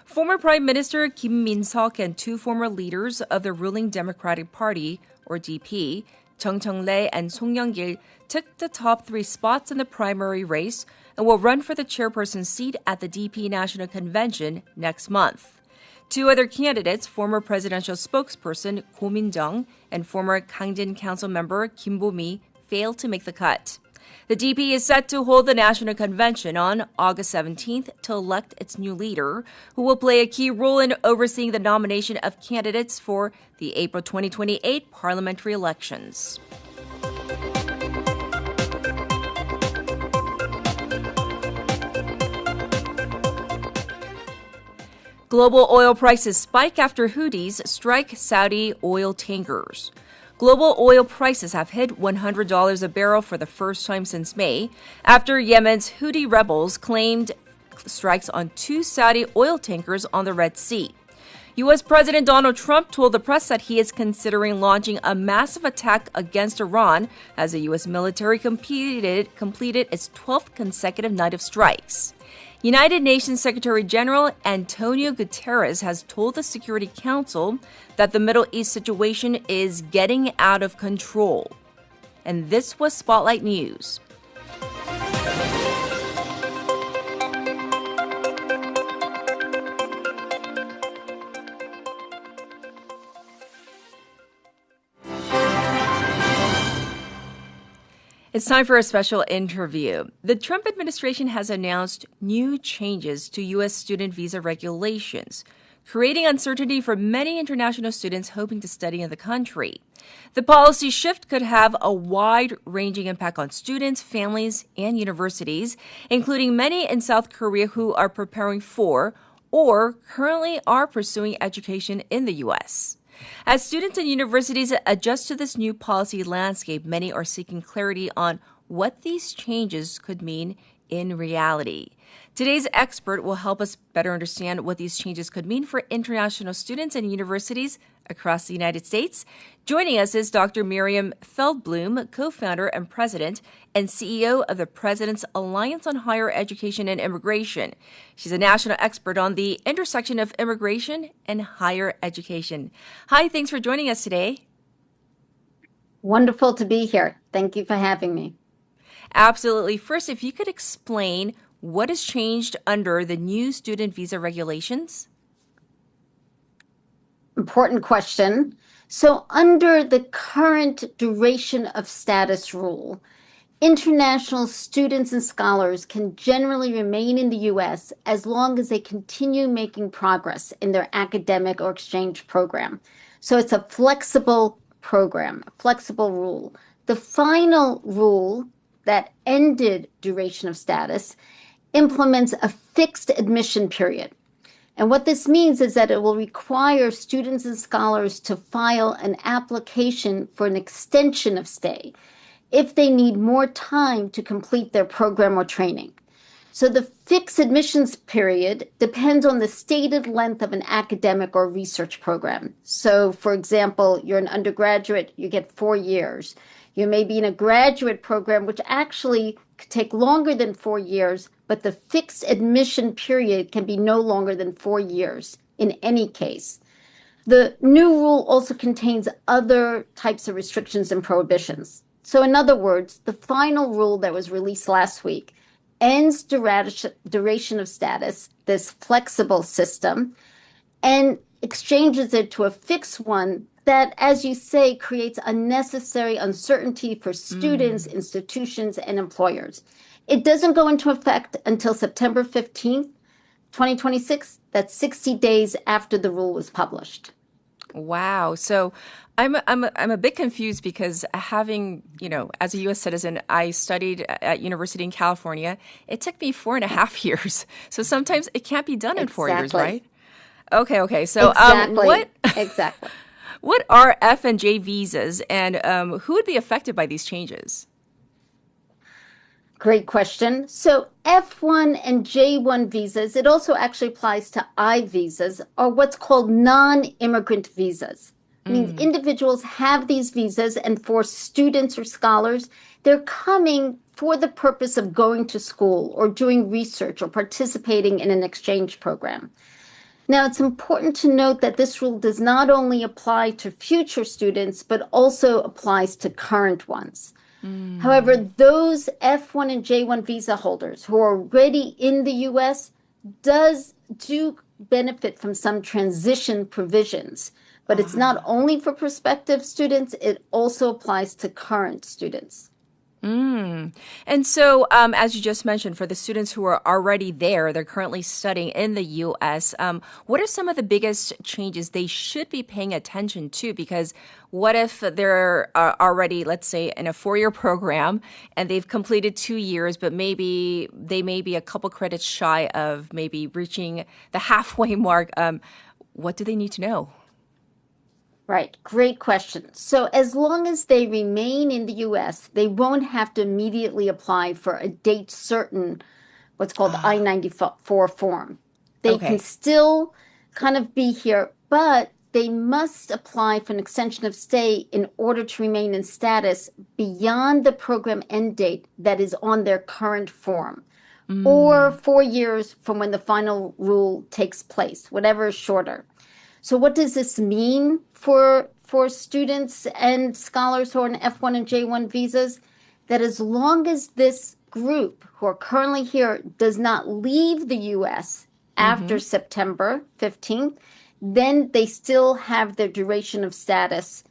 Former Prime Minister Kim Min-seok and two former leaders of the ruling Democratic Party, or DP, Jung Cheong-nae and Song Young-gil, took the top three spots in the primary race and will run for the chairperson's seat at the DP National Convention next month. Two other candidates, former presidential spokesperson Ko Min-jung and former Kangdin Council member Kim Bo-mi, failed to make the cut. The DP is set to hold the National Convention on August 17th to elect its new leader, who will play a key role in overseeing the nomination of candidates for the April 2028 parliamentary elections. Global oil prices spike after Houthis strike Saudi oil tankers. Global oil prices have hit $100 a barrel for the first time since May, after Yemen's Houthi rebels claimed strikes on two Saudi oil tankers on the Red Sea. U.S. President Donald Trump told the press that he is considering launching a massive attack against Iran as the U.S. military completed its 12th consecutive night of strikes. United Nations Secretary General Antonio Guterres has told the Security Council that the Middle East situation is getting out of control. And this was Spotlight News. It's time for a special interview. The Trump administration has announced new changes to U.S. student visa regulations, creating uncertainty for many international students hoping to study in the country. The policy shift could have a wide-ranging impact on students, families, and universities, including many in South Korea who are preparing for or currently are pursuing education in the U.S. As students and universities adjust to this new policy landscape, many are seeking clarity on what these changes could mean in reality. Today's expert will help us better understand what these changes could mean for international students and universities across the United States. Joining us is Dr. Miriam Feldblum, co-founder and president and CEO of the President's Alliance on Higher Education and Immigration. She's a national expert on the intersection of immigration and higher education. Hi, thanks for joining us today. Wonderful to be here. Thank you for having me. Absolutely. First, if you could explain what has changed under the new student visa regulations? Important question. So under the current duration of status rule, international students and scholars can generally remain in the U.S. as long as they continue making progress in their academic or exchange program. So it's a flexible program, a flexible rule. The final rule that ended duration of status implements a fixed admission period. And what this means is that it will require students and scholars to file an application for an extension of stay if they need more time to complete their program or training. So the fixed admissions period depends on the stated length of an academic or research program. So, for example, you're an undergraduate, you get 4 years. You may be in a graduate program, which actually could take longer than 4 years, but the fixed admission period can be no longer than 4 years in any case. The new rule also contains other types of restrictions and prohibitions. So in other words, the final rule that was released last week ends duration of status, this flexible system, and exchanges it to a fixed one that, as you say, creates unnecessary uncertainty for students, institutions, and employers. It doesn't go into effect until September 15th, 2026. That's 60 days after the rule was published. Wow. So I'm a bit confused because having, as a U.S. citizen, I studied at university in California. It took me 4.5 years. So sometimes it can't be done in 4 years, right? Okay. So Exactly. What are F and J visas, and who would be affected by these changes? Great question. So F1 and J1 visas, it also actually applies to I visas, are what's called non-immigrant visas. I mean, individuals have these visas, and for students or scholars, they're coming for the purpose of going to school or doing research or participating in an exchange program. Now, it's important to note that this rule does not only apply to future students, but also applies to current ones. However, those F1 and J1 visa holders who are already in the U.S. do benefit from some transition provisions. But it's not only for prospective students, it also applies to current students. And so, as you just mentioned, for the students who are already there, they're currently studying in the U.S., what are some of the biggest changes they should be paying attention to? Because what if they're already, let's say, in a 4-year program and they've completed 2 years, but maybe they may be a couple credits shy of maybe reaching the halfway mark? What do they need to know? Right. Great question. So as long as they remain in the U.S., they won't have to immediately apply for a date certain, what's called the I-94 form. They can still kind of be here, but they must apply for an extension of stay in order to remain in status beyond the program end date that is on their current form, or 4 years from when the final rule takes place, whatever is shorter. So what does this mean for students and scholars who are on F1 and J1 visas? That as long as this group who are currently here does not leave the U.S. after September 15th, then they still have their duration of status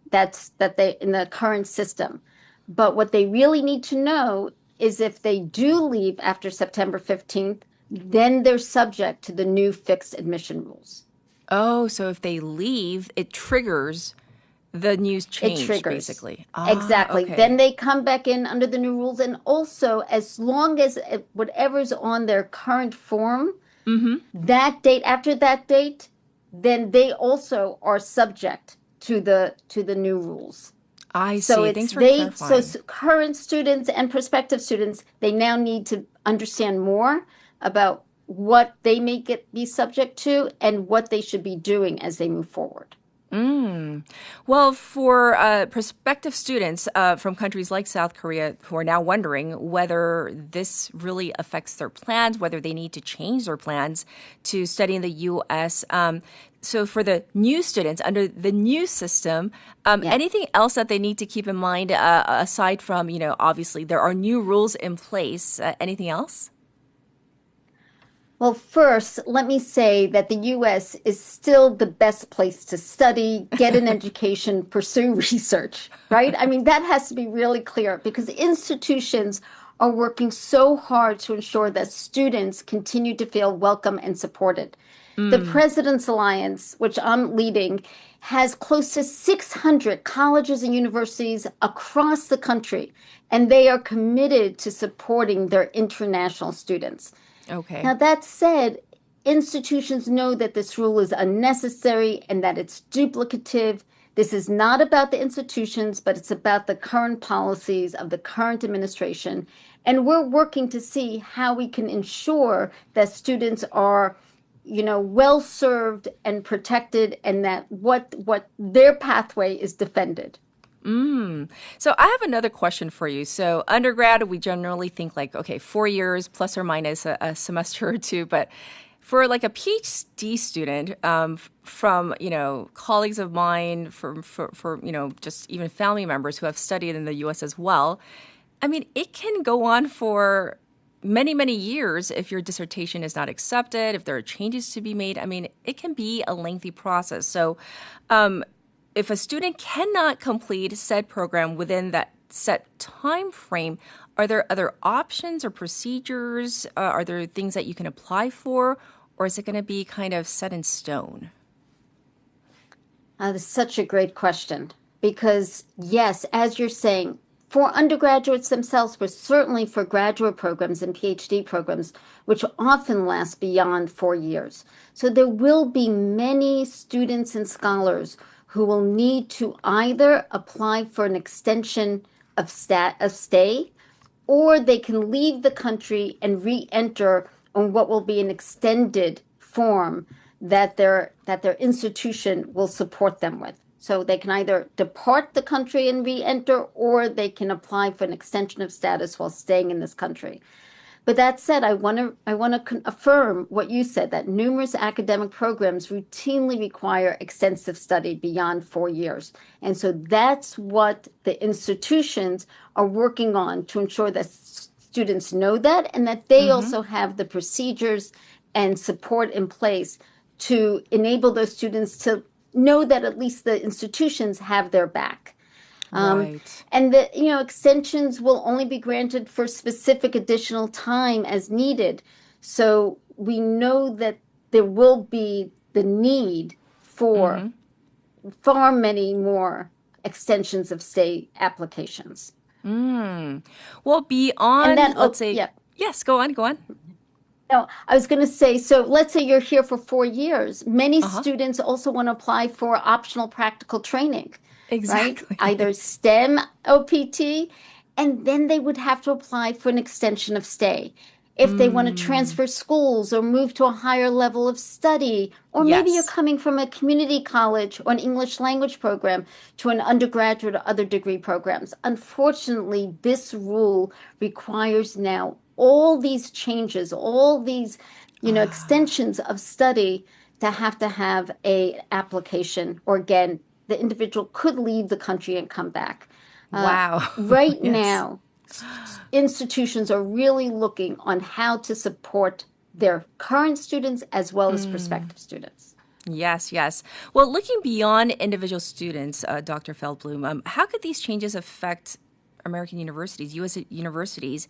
that they in the current system. But what they really need to know is if they do leave after September 15th, then they're subject to the new fixed admission rules. Oh, so if they leave, it triggers the news change, basically. Exactly. Okay. Then they come back in under the new rules. And also, as long as whatever's on their current form, that date, after that date, then they also are subject to the new rules. I see. Thanks for clarifying. So current students and prospective students, they now need to understand more about what they may be subject to and what they should be doing as they move forward. Well, for prospective students from countries like South Korea who are now wondering whether this really affects their plans, whether they need to change their plans to study in the U.S., so for the new students under the new system, anything else that they need to keep in mind aside from, obviously there are new rules in place, anything else? Well, first, let me say that the U.S. is still the best place to study, get an education, pursue research, right? I mean, that has to be really clear because institutions are working so hard to ensure that students continue to feel welcome and supported. The President's Alliance, which I'm leading, has close to 600 colleges and universities across the country, and they are committed to supporting their international students. Okay. Now, that said, institutions know that this rule is unnecessary and that it's duplicative. This is not about the institutions, but it's about the current policies of the current administration. And we're working to see how we can ensure that students are, well served and protected, and that what their pathway is defended. So I have another question for you. So undergrad, we generally think 4 years plus or minus a semester or two, but for a PhD student, from colleagues of mine, for just even family members who have studied in the U.S. as well, I mean, it can go on for many, many years if your dissertation is not accepted, if there are changes to be made. I mean, it can be a lengthy process. So if a student cannot complete said program within that set time frame, are there other options or procedures? Are there things that you can apply for? Or is it going to be kind of set in stone? That's such a great question. Because, yes, as you're saying, for undergraduates themselves, but certainly for graduate programs and PhD programs, which often last beyond 4 years. So there will be many students and scholars who will need to either apply for an extension of stay, or they can leave the country and re-enter on what will be an extended form that their institution will support them with. So they can either depart the country and re-enter, or they can apply for an extension of status while staying in this country. But that said, I want to affirm what you said, that numerous academic programs routinely require extensive study beyond 4 years. And so that's what the institutions are working on to ensure that students know that, and that they also have the procedures and support in place to enable those students to know that at least the institutions have their back. Right. And that, extensions will only be granted for specific additional time as needed. So we know that there will be the need for far many more extensions of stay applications. Well, beyond, let's say, yes, go on. No, I was going to say, so let's say you're here for 4 years. Many students also want to apply for optional practical training. Exactly. Right? Either STEM OPT, and then they would have to apply for an extension of stay. If they want to transfer schools or move to a higher level of study, or maybe you're coming from a community college or an English language program to an undergraduate or other degree programs. Unfortunately, this rule requires now all these changes, all these, extensions of study to have a application, or again, the individual could leave the country and come back. Wow. Right now, institutions are really looking on how to support their current students as well as prospective students. Yes. Well, looking beyond individual students, Dr. Feldblum, how could these changes affect American universities, U.S. universities,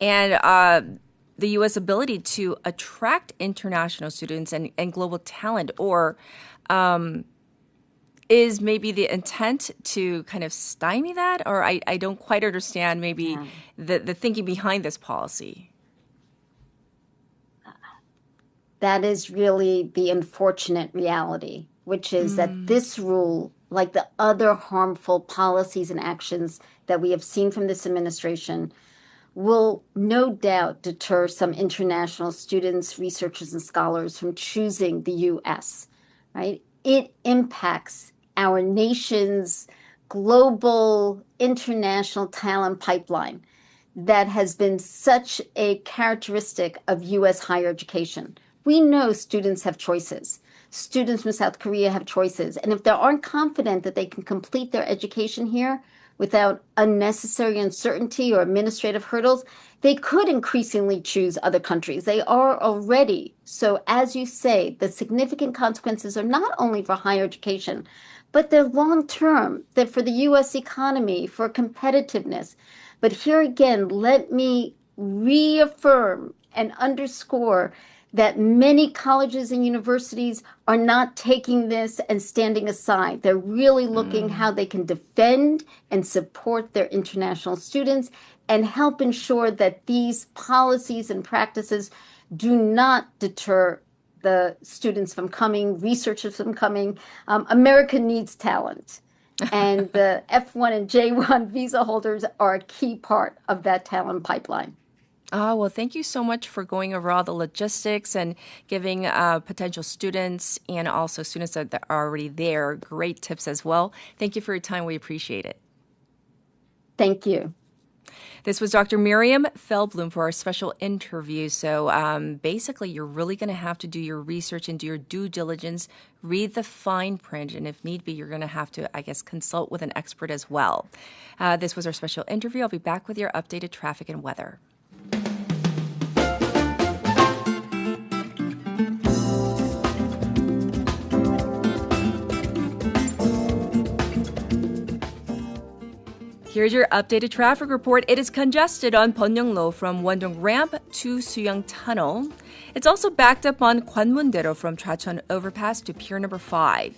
and the U.S. ability to attract international students and global talent? Or is maybe the intent to kind of stymie that? Or I don't quite understand maybe the thinking behind this policy. That is really the unfortunate reality, which is that this rule, like the other harmful policies and actions that we have seen from this administration, will no doubt deter some international students, researchers, and scholars from choosing the U.S., right? It impacts our nation's global international talent pipeline that has been such a characteristic of U.S. higher education. We know students have choices. Students from South Korea have choices. And if they aren't confident that they can complete their education here without unnecessary uncertainty or administrative hurdles, they could increasingly choose other countries. They are already. So as you say, the significant consequences are not only for higher education, but they're long-term. They're for the U.S. economy, for competitiveness. But here again, let me reaffirm and underscore that many colleges and universities are not taking this and standing aside. They're really looking how they can defend and support their international students and help ensure that these policies and practices do not deter the students from coming, researchers from coming. America needs talent. And the F1 and J1 visa holders are a key part of that talent pipeline. Well, thank you so much for going over all the logistics and giving potential students and also students that are already there great tips as well. Thank you for your time. We appreciate it. Thank you. This was Dr. Miriam Feldblum for our special interview. So basically, you're really going to have to do your research and do your due diligence, read the fine print, and if need be, you're going to have to, I guess, consult with an expert as well. This was our special interview. I'll be back with your updated traffic and weather. Here's your updated traffic report. It is congested on Byeonglo from Wondong Ramp to Suyang Tunnel. It's also backed up on Gwanmun-dero from Chachon Overpass to Pier number 5.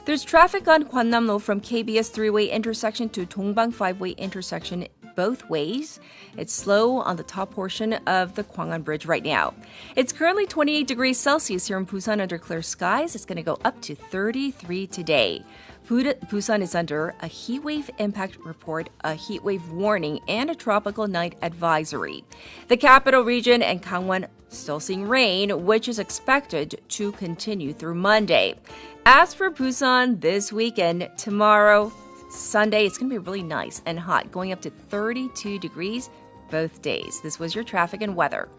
There's traffic on Gwangnam-lo from KBS 3-way intersection to Dongbang 5-way intersection both ways. It's slow on the top portion of the Gwangan Bridge right now. It's currently 28 degrees Celsius here in Busan under clear skies. It's going to go up to 33 today. Busan is under a heat wave impact report, a heat wave warning, and a tropical night advisory. The capital region and Gangwon still seeing rain, which is expected to continue through Monday. As for Busan this weekend, tomorrow, Sunday, it's going to be really nice and hot, going up to 32 degrees both days. This was your traffic and weather.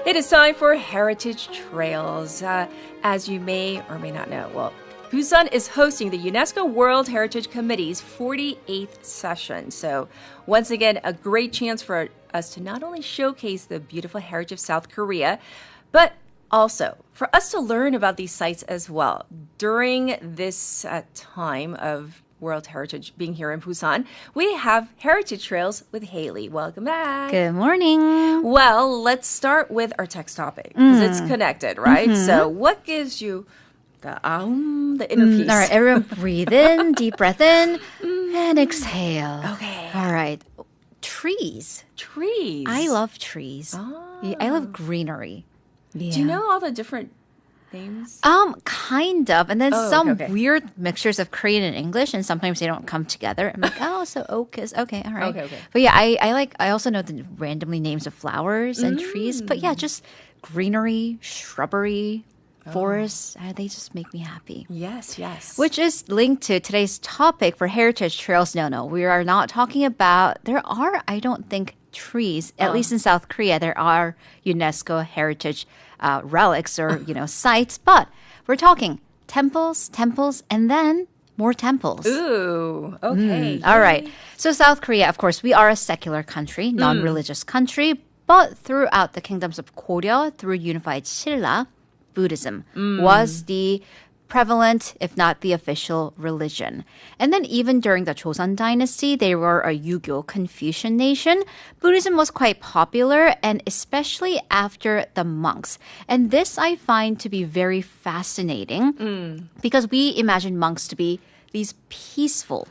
It is time for Heritage Trails. As you may or may not know, Busan is hosting the UNESCO World Heritage Committee's 48th session. So once again, a great chance for us to not only showcase the beautiful heritage of South Korea, but also for us to learn about these sites as well. During this time of World Heritage being here in Busan, we have Heritage Trails with Haley. Welcome back. Good morning. Well, let's start with our text topic because it's connected, right? Mm-hmm. So what gives you the inner peace? All right, everyone breathe in, deep breath in, and exhale. Okay. All right. Trees. Trees. I love trees. Oh. I love greenery. Yeah. Do you know all the different names? Kind of. And then okay. weird mixtures of Korean and English, and sometimes they don't come together. I'm like, so oak is okay, all right. Okay. But yeah, I also know the randomly names of flowers and trees. But yeah, just greenery, shrubbery, forests, they just make me happy. Yes. Which is linked to today's topic for Heritage Trails. No, we are not talking about, there are, I don't think, trees, at least in South Korea, there are UNESCO heritage relics or, sites, but we're talking temples, and then more temples. Ooh, okay. All right. So South Korea, of course, we are a secular country, non-religious country, but throughout the kingdoms of Goryeo, through unified Silla, Buddhism was the prevalent, if not the official religion. And then even during the Joseon dynasty, they were a Yugyo Confucian nation. Buddhism was quite popular, and especially after the monks. And this I find to be very fascinating because we imagine monks to be these peaceful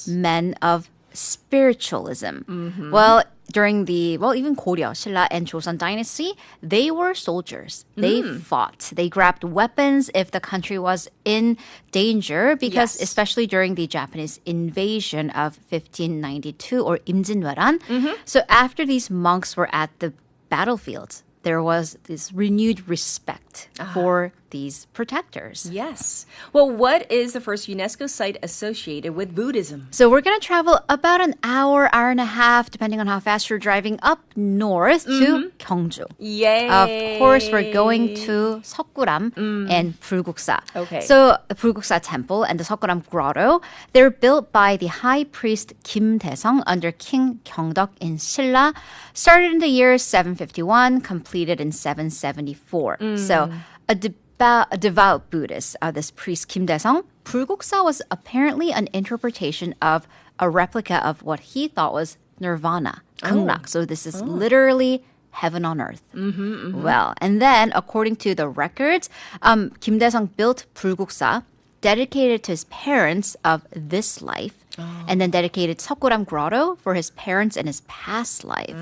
men of spiritualism. Well, during even Goryeo, Silla, and Joseon dynasty, they were soldiers. They fought. They grabbed weapons if the country was in danger because especially during the Japanese invasion of 1592 or Imjinwaran. So after these monks were at the battlefields, there was this renewed respect built for these protectors. Yes. Well, what is the first UNESCO site associated with Buddhism? So we're going to travel about an hour and a half, depending on how fast you're driving, up north to Gyeongju. Yay. Of course, we're going to Seokguram and Bulguksa. Okay. So the Bulguksa Temple and the Seokguram Grotto, they're built by the high priest Kim Daesung under King Gyeongdeok in Silla. Started in the year 751, completed in 774. So a devout Buddhist, this priest Kim Daesung, Bulguksa was apparently an interpretation of a replica of what he thought was nirvana, 극락. So this is literally heaven on earth. Well, and then according to the records, Kim Daesung built Bulguksa, dedicated to his parents of this life, and then dedicated Seokguram Grotto for his parents in his past life.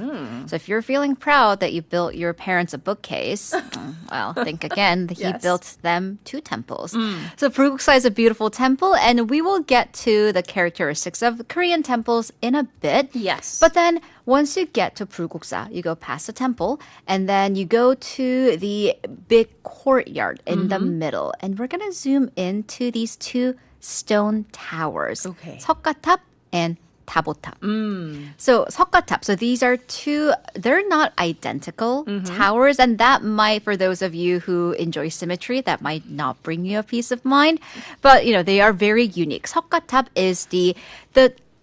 So if you're feeling proud that you built your parents a bookcase, well, think again. He built them 2 temples. So Bulguksa is a beautiful temple, and we will get to the characteristics of Korean temples in a bit. Yes. But then once you get to Bulguksa, you go past the temple, and then you go to the big courtyard in the middle. And we're going to zoom into these 2 stone towers. Okay. 석가탑 and 타보탑. So 석가탑. So these are 2, they're not identical towers. And that might, for those of you who enjoy symmetry, that might not bring you a peace of mind. But, you know, they are very unique. 석가탑 is the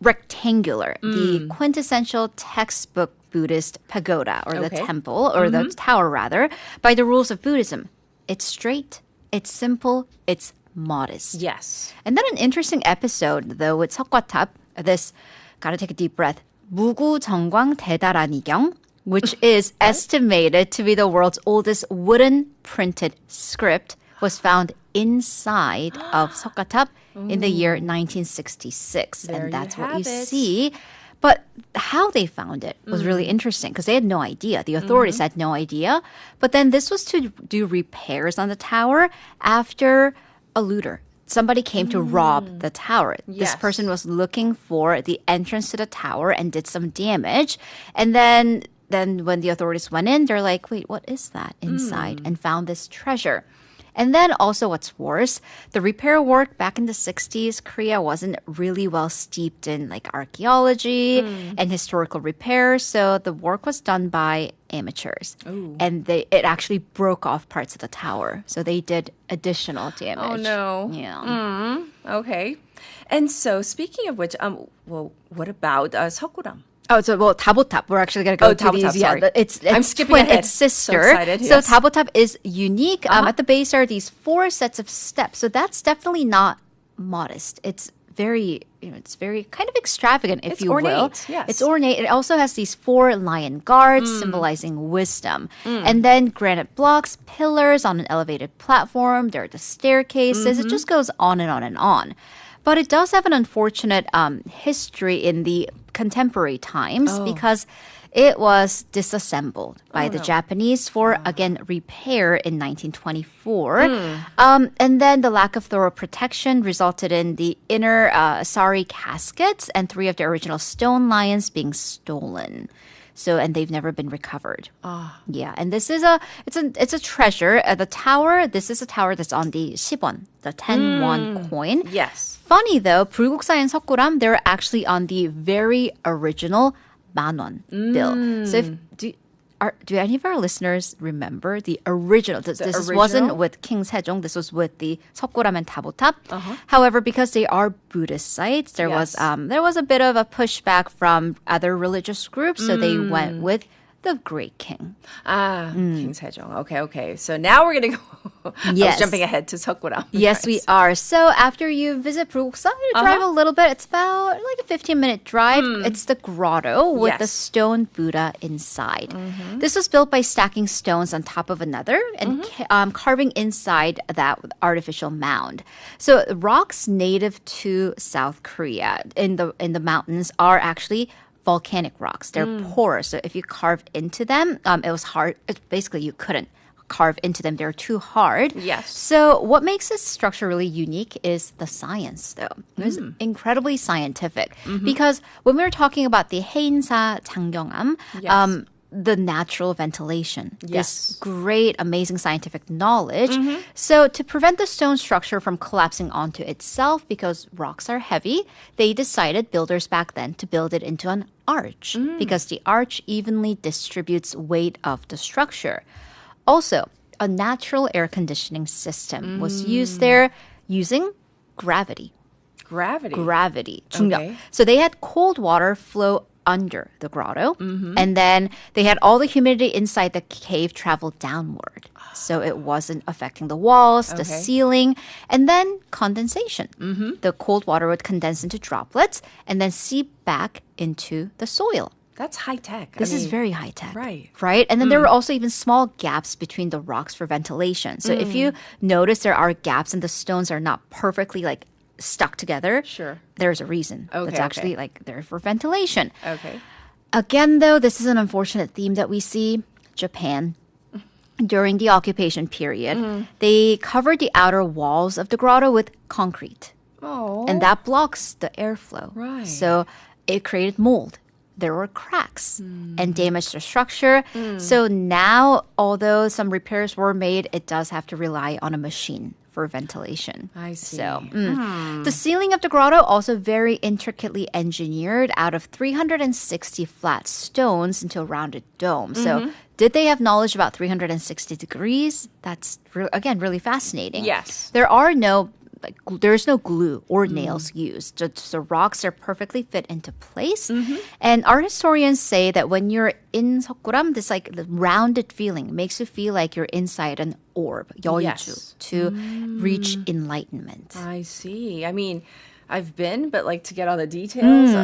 rectangular, the quintessential textbook Buddhist pagoda or the temple or the tower rather, by the rules of Buddhism. It's straight, it's simple, it's modest. Yes. And then an interesting episode, though, with 석가탑, this, gotta take a deep breath, 무구정광 대다란이경, which is estimated to be the world's oldest wooden printed script, was found inside of 석가탑 in the year 1966. And that's what you see. But how they found it was really interesting because they had no idea. The authorities had no idea. But then this was to do repairs on the tower after a looter. Somebody came to rob the tower. This person was looking for the entrance to the tower and did some damage. And then when the authorities went in, they're like, wait, what is that inside? And found this treasure. And then also what's worse, the repair work back in the 60s, Korea wasn't really well steeped in like archaeology and historical repair. So the work was done by amateurs. And it actually broke off parts of the tower. So they did additional damage. Oh, no. Yeah. Okay. And so speaking of which, well, what about Seokguram? Oh, so 타보탑. We're actually going to go to 타보탑, these. sorry. Yeah, it's I'm skipping twin, ahead. It's sister. So excited, So yes. 타보탑 is unique. At the base are these 4 sets of steps. So that's definitely not modest. It's very, it's very kind of extravagant, if you ornate, will. yes. It's ornate. It also has these 4 lion guards symbolizing wisdom. And then granite blocks, pillars on an elevated platform. There are the staircases. It just goes on and on and on. But it does have an unfortunate history in the contemporary times because it was disassembled by the Japanese for, again, repair in 1924. And then the lack of thorough protection resulted in the inner sari caskets and 3 of the original stone lions being stolen. So, and they've never been recovered. Yeah, and this is it's a treasure. The tower, this is a tower that's on the 10won, the 10 won coin. Yes. Funny though, Bulguksa and Seokguram, they're actually on the very original 만원 bill. So do any of our listeners remember the original? This wasn't with King Sejong. This was with the Seokguram and Tabotap. However, because they are Buddhist sites, there was a bit of a pushback from other religious groups. So they went with the great king. King Sejong. Okay. So now we're going to go. Yes. I was jumping ahead to Seokguram. Yes, we are. So after you visit Bulguksa, you drive a little bit. It's about like a 15-minute drive. It's the grotto with the stone Buddha inside. This was built by stacking stones on top of another and carving inside that artificial mound. So rocks native to South Korea in the mountains are actually volcanic rocks. They're porous. So if you carve into them, it was hard. Basically, you couldn't carve into them. They're too hard. Yes. So what makes this structure really unique is the science, though. It's incredibly scientific. Because when we were talking about the 해인사 장경암, the natural ventilation. Yes. This great, amazing scientific knowledge. So to prevent the stone structure from collapsing onto itself, because rocks are heavy, they decided, builders back then, to build it into an arch because the arch evenly distributes weight of the structure. Also, a natural air conditioning system was used there using gravity. Gravity. 중력. Okay. So they had cold water flow under the grotto, and then they had all the humidity inside the cave travel downward. So it wasn't affecting the walls, the ceiling, and then condensation. The cold water would condense into droplets and then seep back into the soil. That's high tech. This is very high tech. Right. Right? And then there were also even small gaps between the rocks for ventilation. So if you notice there are gaps and the stones are not perfectly like stuck together, there's a reason. It's actually like there for ventilation. Okay. Again, though, this is an unfortunate theme that we see. Japan. During the occupation period, they covered the outer walls of the grotto with concrete. And that blocks the airflow. Right. So it created mold. There were cracks and damaged the structure. So now, although some repairs were made, it does have to rely on a machine for ventilation. I see. So, the ceiling of the grotto also very intricately engineered out of 360 flat stones into a rounded dome. So, did they have knowledge about 360 degrees? That's again really fascinating. Yes. There's no glue or nails used. Just the rocks are perfectly fit into place. And art historians say that when you're in Seokguram, this like the rounded feeling makes you feel like you're inside an orb, 여의주, to reach enlightenment. I see. I mean, I've been, but like to get all the details,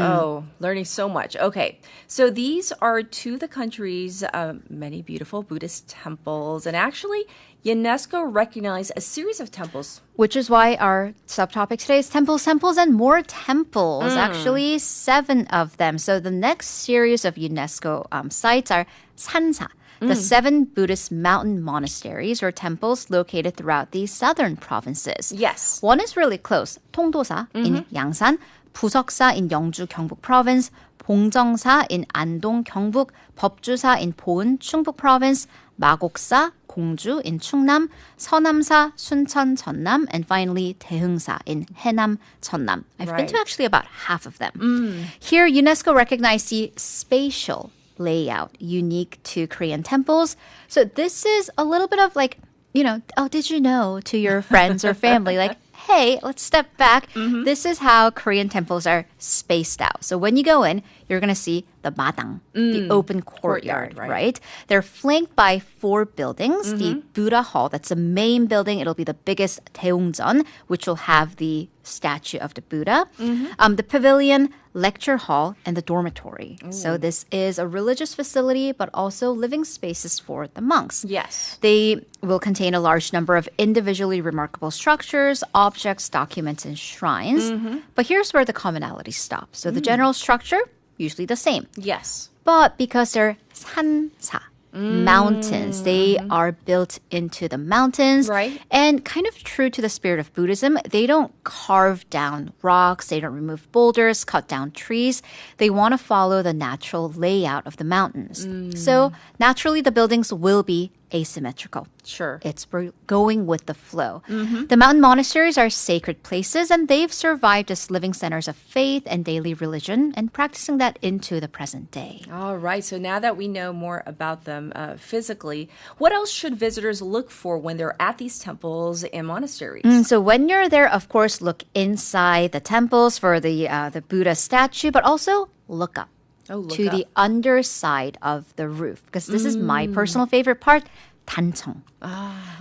learning so much. Okay, so these are to the country's many beautiful Buddhist temples, and actually UNESCO recognized a series of temples. Which is why our subtopic today is temples, and more temples. Actually, 7 of them. So the next series of UNESCO sites are 산사, the 7 Buddhist mountain monasteries or temples located throughout the southern provinces. Yes. One is really close. 통도사 in Yangsan, 부석사 in Yeongju, Gyeongbuk province, 봉정사 in Andong, Gyeongbuk, 법주사 in Poon, Chungbuk province, 마곡사, 공주 in Chungnam, 서남사, Suncheon, Jeonnam, and finally 대흥사 in Haenam, Jeonnam. I've been to actually about half of them. Here, UNESCO recognized the spatial layout unique to Korean temples. So this is a little bit of like, did you know to your friends or family, like, hey, let's step back. This is how Korean temples are spaced out. So when you go in, you're going to see the madang, the open courtyard, right? They're flanked by 4 buildings. The Buddha Hall, that's the main building. It'll be the biggest Daeungjeon, which will have the statue of the Buddha. The pavilion, lecture hall, and the dormitory. So this is a religious facility, but also living spaces for the monks. Yes. They will contain a large number of individually remarkable structures, objects, documents, and shrines. But here's where the commonality stops. So the general structure, usually the same. Yes. But because they're 산사, mountains, they are built into the mountains. Right. And kind of true to the spirit of Buddhism, they don't carve down rocks, they don't remove boulders, cut down trees. They want to follow the natural layout of the mountains. So naturally, the buildings will be asymmetrical. Sure. It's going with the flow. The mountain monasteries are sacred places, and they've survived as living centers of faith and daily religion, and practicing that into the present day. All right. So now that we know more about them physically, what else should visitors look for when they're at these temples and monasteries? So when you're there, of course, look inside the temples for the Buddha statue, but also look up. To the underside of the roof, because this is my personal favorite part, 단청.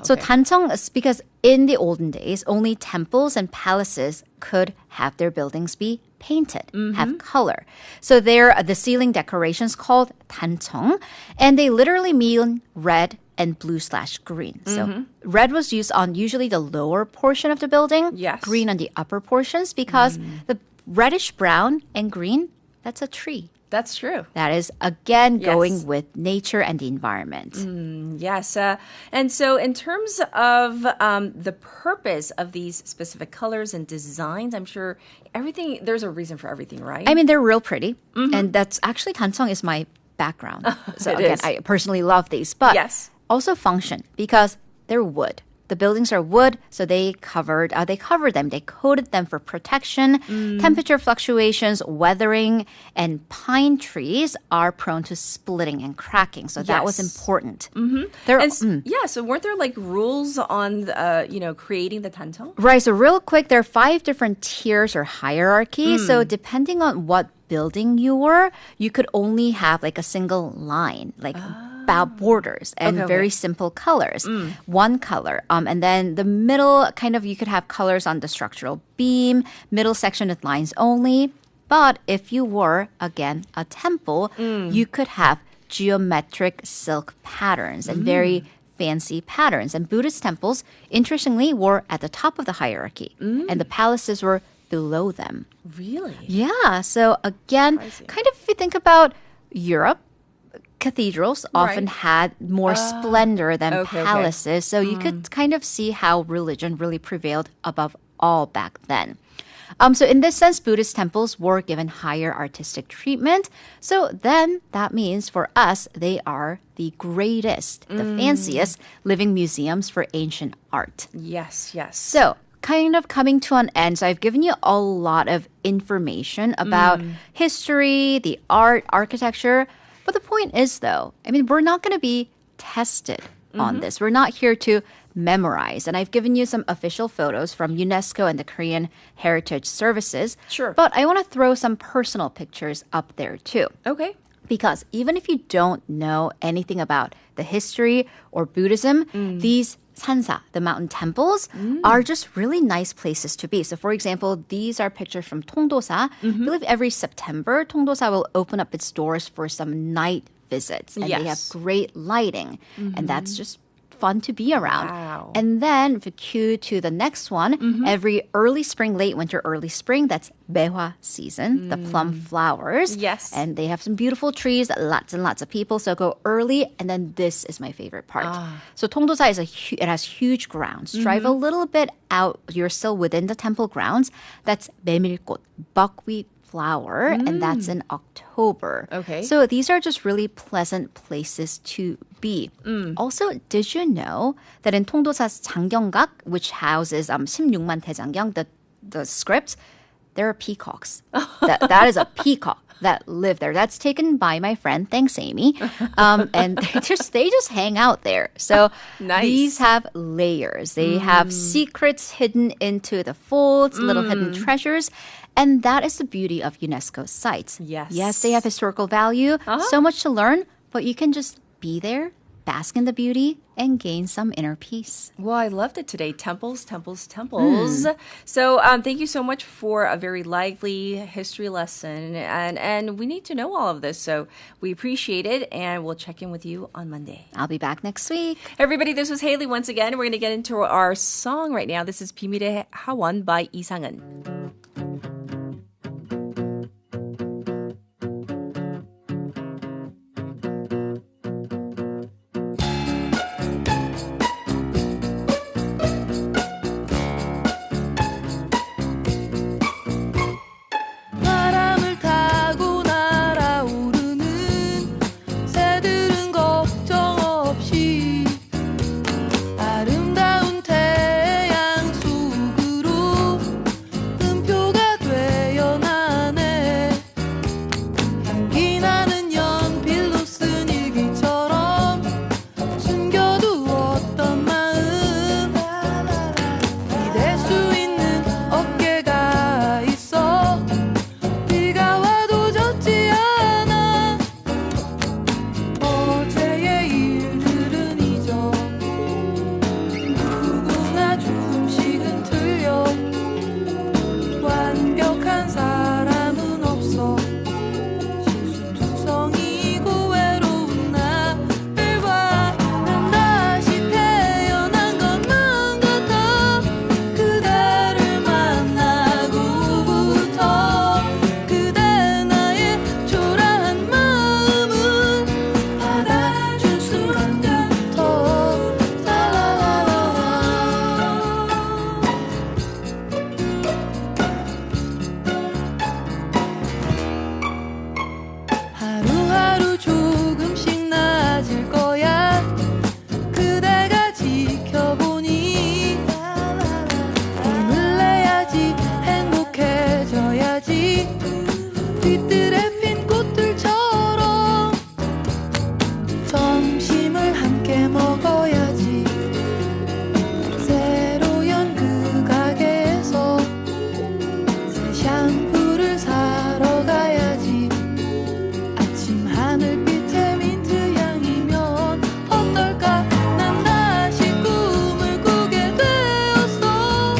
So 단청 is because in the olden days, only temples and palaces could have their buildings be painted, have color. So they're the ceiling decorations called 단청, and they literally mean red and blue/green. So red was used on usually the lower portion of the building, green on the upper portions, because the reddish brown and green, that's a tree. That's true. That is, again, going with nature and the environment. Yes. And so in terms of the purpose of these specific colors and designs, I'm sure there's a reason for everything, right? I mean, they're real pretty. And that's actually, 단청 is my background. So again, I personally love these. But also function because they're wood. The buildings are wood, so they covered them. They coated them for protection. Temperature fluctuations, weathering, and pine trees are prone to splitting and cracking. So that was important. So weren't there like rules on creating the tanjeong? Right. So real quick, there are 5 different tiers or hierarchy. So depending on what building you were, you could only have like a single line, like borders and very simple colors. One color. And then the middle, you could have colors on the structural beam, middle section with lines only. But if you were, again, a temple, you could have geometric silk patterns and very fancy patterns. And Buddhist temples, interestingly, were at the top of the hierarchy. And the palaces were below them. Really? Yeah. So again, if you think about Europe, cathedrals often had more splendor than palaces. So you could see how religion really prevailed above all back then. So in this sense, Buddhist temples were given higher artistic treatment. So then that means for us, they are the greatest, the fanciest living museums for ancient art. Yes. So coming to an end. So I've given you a lot of information about history, the art, architecture. But the point is, though, we're not going to be tested on this. We're not here to memorize. And I've given you some official photos from UNESCO and the Korean Heritage Services. Sure. But I want to throw some personal pictures up there, too. Okay. Because even if you don't know anything about the history or Buddhism, these 산사, the mountain temples, are just really nice places to be. So, for example, these are pictures from Tongdosa. I believe every September, Tongdosa will open up its doors for some night visits. And they have great lighting. And that's just fun to be around. Wow. And then, if you cue to the next one, every early spring, late winter, early spring, that's Baehwa season, the plum flowers. Yes. And they have some beautiful trees, lots and lots of people. So go early. And then this is my favorite part. So Tongdosa it has huge grounds. Drive a little bit out. You're still within the temple grounds. That's 메밀꽃, buckwheat flower, and that's in October. Okay. So these are just really pleasant places to be. Also, did you know that in Tongdosa's 장경각, which houses 16만 대장경, the script, there are peacocks. That is a peacock that live there. That's taken by my friend. Thanks, Amy. And they just hang out there. So nice. These have layers. They have secrets hidden into the folds, little hidden treasures. And that is the beauty of UNESCO sites. Yes, they have historical value, so much to learn, but you can just be there, bask in the beauty, and gain some inner peace. Well, I loved it today. Temples. So thank you so much for a very lively history lesson. And we need to know all of this. So we appreciate it. And we'll check in with you on Monday. I'll be back next week. Everybody, this was Haley once again. We're going to get into our song right now. This is 비밀의 하원 by 이상은. 아름다운 태양 속으로 흠표 뒤뜰에 핀 꽃들처럼 점심을 함께 먹어야지. 새로 연 그 가게에서 새 샴푸를 사러 가야지. 아침 하늘빛에 민트 향이면 어떨까. 난 다시 꿈을 꾸게 되었어.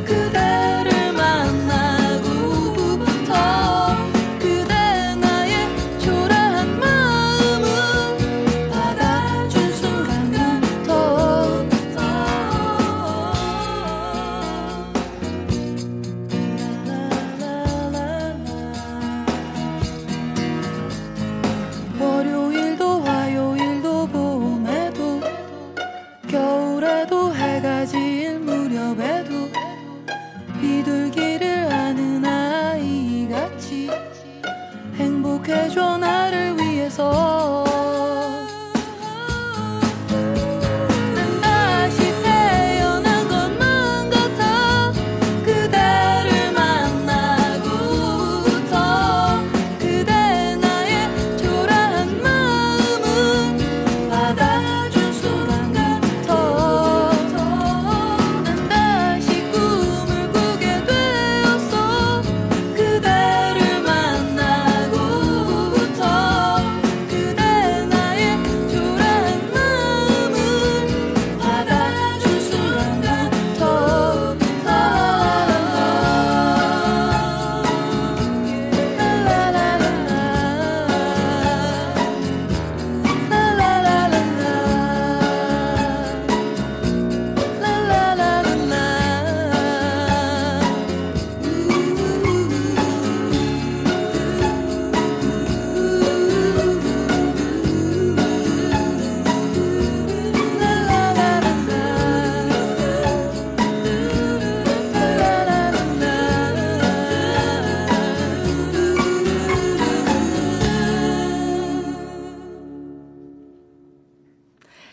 그대를 만나고부터 그대 나의 초라한 마음을 받아준 순간부터 월요일도 화요일도 봄에도 겨울에도 해가 질 무렵에도 비둘기를 아는 아이같이 행복해져 나를 위해서. 난 다시 태어난 것만 같아. 그대를 만나고부터 그대 나의 초라한 마음은 받아준 순간부터 난 다시 꿈을 꾸게 되었어. 그대를 만나고부터 그대 나의 초라한 마음을 받아준 순간부터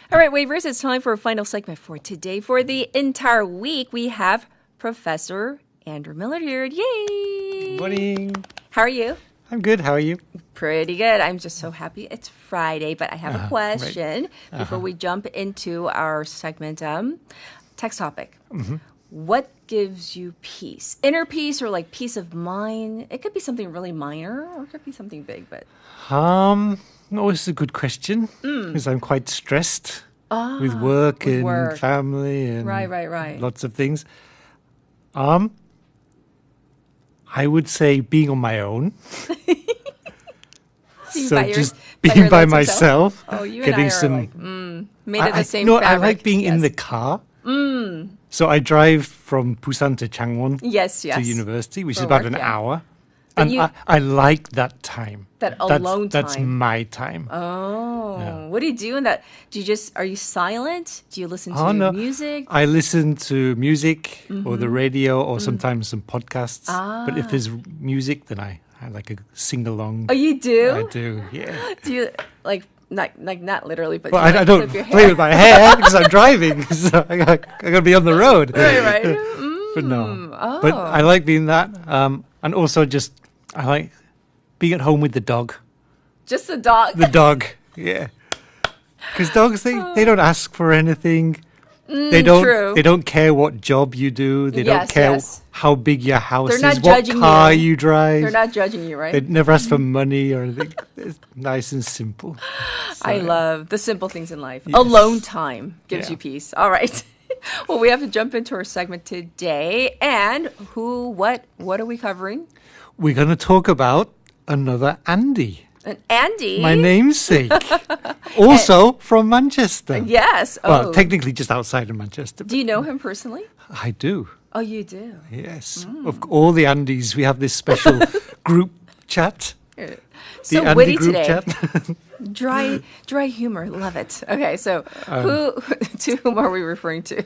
All right, Wavers, it's time for a final segment for today. For the entire week, we have Professor Andrew Miller here. Yay! Morning. How are you? I'm good. How are you? Pretty good. I'm just so happy it's Friday, but I have a question right. before we jump into our segment. Text topic. Mhm. What gives you peace? Inner peace or like peace of mind? It could be something really minor or it could be something big, but... No, it's a good question because I'm quite stressed with work with and work. family and Right. lots of things. I would say being on my own. Just being by myself. Oh, you getting and I are some. like, made of the same no, fabric. I like being in the car. So I drive from Busan to Changwon to university, which is about an hour. But And I like that time. That alone time. That's my time. Oh, Yeah. what do you do in that? Are you silent? Do you listen to no. music? I listen to music or the radio or sometimes some podcasts. But if there's music, then I like a sing-along. Oh, you do? I do, yeah. Do you like not literally, but Well, do you, I like, don't flip your play hair? with my hair because I'm driving. So I got to be on the road. Right. But no. But I like being that. And also just, I like being at home with the dog. Just the dog? The dog, yeah. Because dogs, they don't ask for anything. They don't care what job you do. They don't care how big your house They're is, not what judging car you. you drive. They're not judging you, right? They never ask for money or anything. It's nice and simple. So, I love the simple things in life. Yes. Alone time gives Yeah. you peace. All right. Well, we have to jump into our segment today. And what are we covering? we're going to talk about another Andy. An Andy? My namesake. Also from Manchester. Yes. Well, technically just outside of Manchester. Do you know him personally? I do. Oh, you do? Yes. Of all the Andys, we have this special group chat. So the witty Andy group today. chat. dry humor. Love it. Okay, so to whom are we referring to?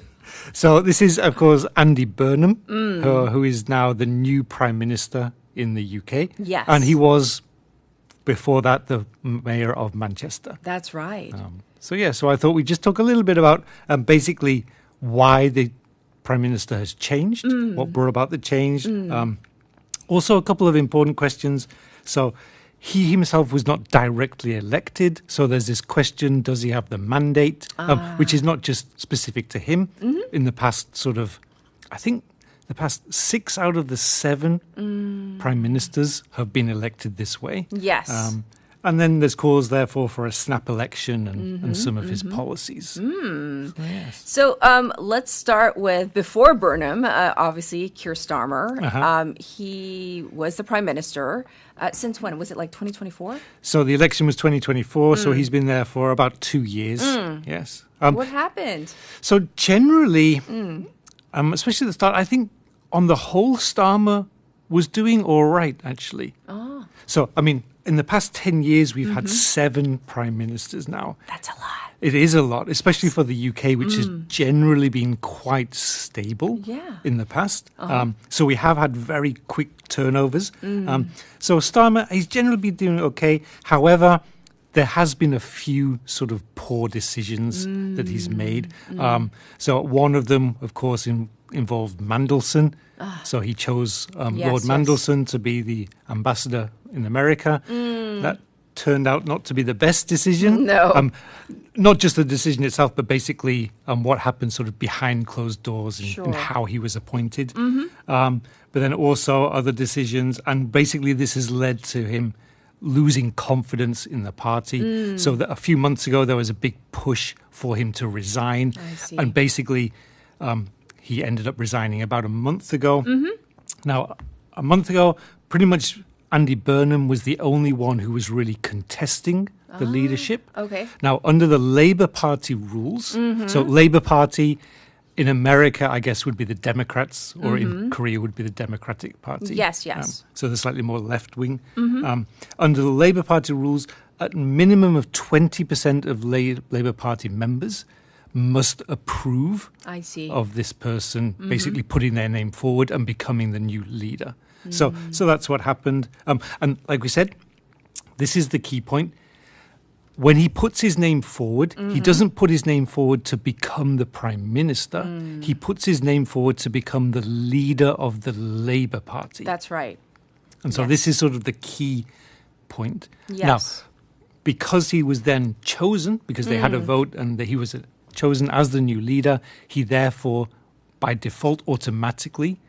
So this is, of course, Andy Burnham, who is now the new Prime Minister in the UK. Yes. And he was, before that, the Mayor of Manchester. That's right. So I thought we'd just talk a little bit about basically why the Prime Minister has changed, what brought about the change, Also, a couple of important questions. So he himself was not directly elected. So there's this question, does he have the mandate? Which is not just specific to him. In the past I think the past 6 out of the 7 prime ministers have been elected this way. Yes. And then there's cause, therefore, for a snap election and some of his policies. Yes. So let's start with before Burnham, obviously, Keir Starmer. He was the prime minister. Since when? Was it like 2024? So the election was 2024, so he's been there for about 2 years. Yes. What happened? So generally, especially at the start, I think on the whole, Starmer was doing all right, actually. Oh. So, I mean, in the past 10 years, we've had 7 prime ministers now. That's a lot. It is a lot, especially for the UK, which has generally been quite stable in the past. So we have had very quick turnovers. So Starmer, he's generally been doing okay. However, there has been a few sort of poor decisions that he's made. So one of them, of course, involved Mandelson. So he chose Lord Mandelson to be the ambassador in America. That turned out not to be the best decision. No. Not just the decision itself, but basically what happened sort of behind closed doors and how he was appointed. But then also other decisions. And basically this has led to him losing confidence in the party. So that a few months ago, there was a big push for him to resign. I see. And basically, he ended up resigning about a month ago. Now, a month ago, pretty much Andy Burnham was the only one who was really contesting the leadership. Okay. Now, under the Labour Party rules, so Labour Party in America, I guess, would be the Democrats, or in Korea would be the Democratic Party. Yes. So they're slightly more left-wing. Under the Labour Party rules, a minimum of 20% of Labour Party members must approve of this person basically putting their name forward and becoming the new leader. So that's what happened. And like we said, this is the key point. When he puts his name forward, he doesn't put his name forward to become the prime minister. He puts his name forward to become the leader of the Labour Party. That's right. And so this is sort of the key point. Yes. Now, because he was then chosen, because they had a vote and he was chosen as the new leader, he therefore, by default, automatically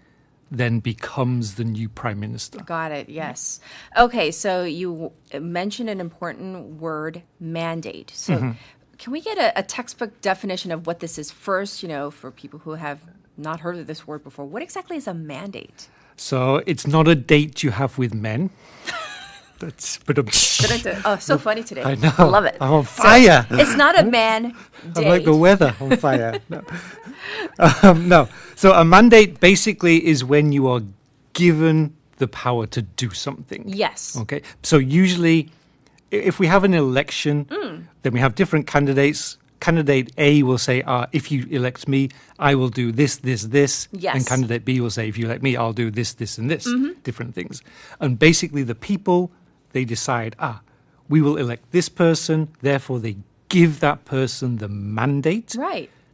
then becomes the new prime minister. Got it, yes. Okay, so you mentioned an important word, mandate. So can we get a textbook definition of what this is first, for people who have not heard of this word before? What exactly is a mandate? So it's not a date you have with men. Oh, so funny today. I know. I love it. I'm on fire. So it's not a man date. I'm like the weather on fire. No. So a mandate basically is when you are given the power to do something. Yes. Okay. So usually, if we have an election, then we have different candidates. Candidate A will say, if you elect me, I will do this, this, this. Yes. And candidate B will say, if you elect me, I'll do this, this, and this. Different things. And basically the people, they decide, we will elect this person, therefore they give that person the mandate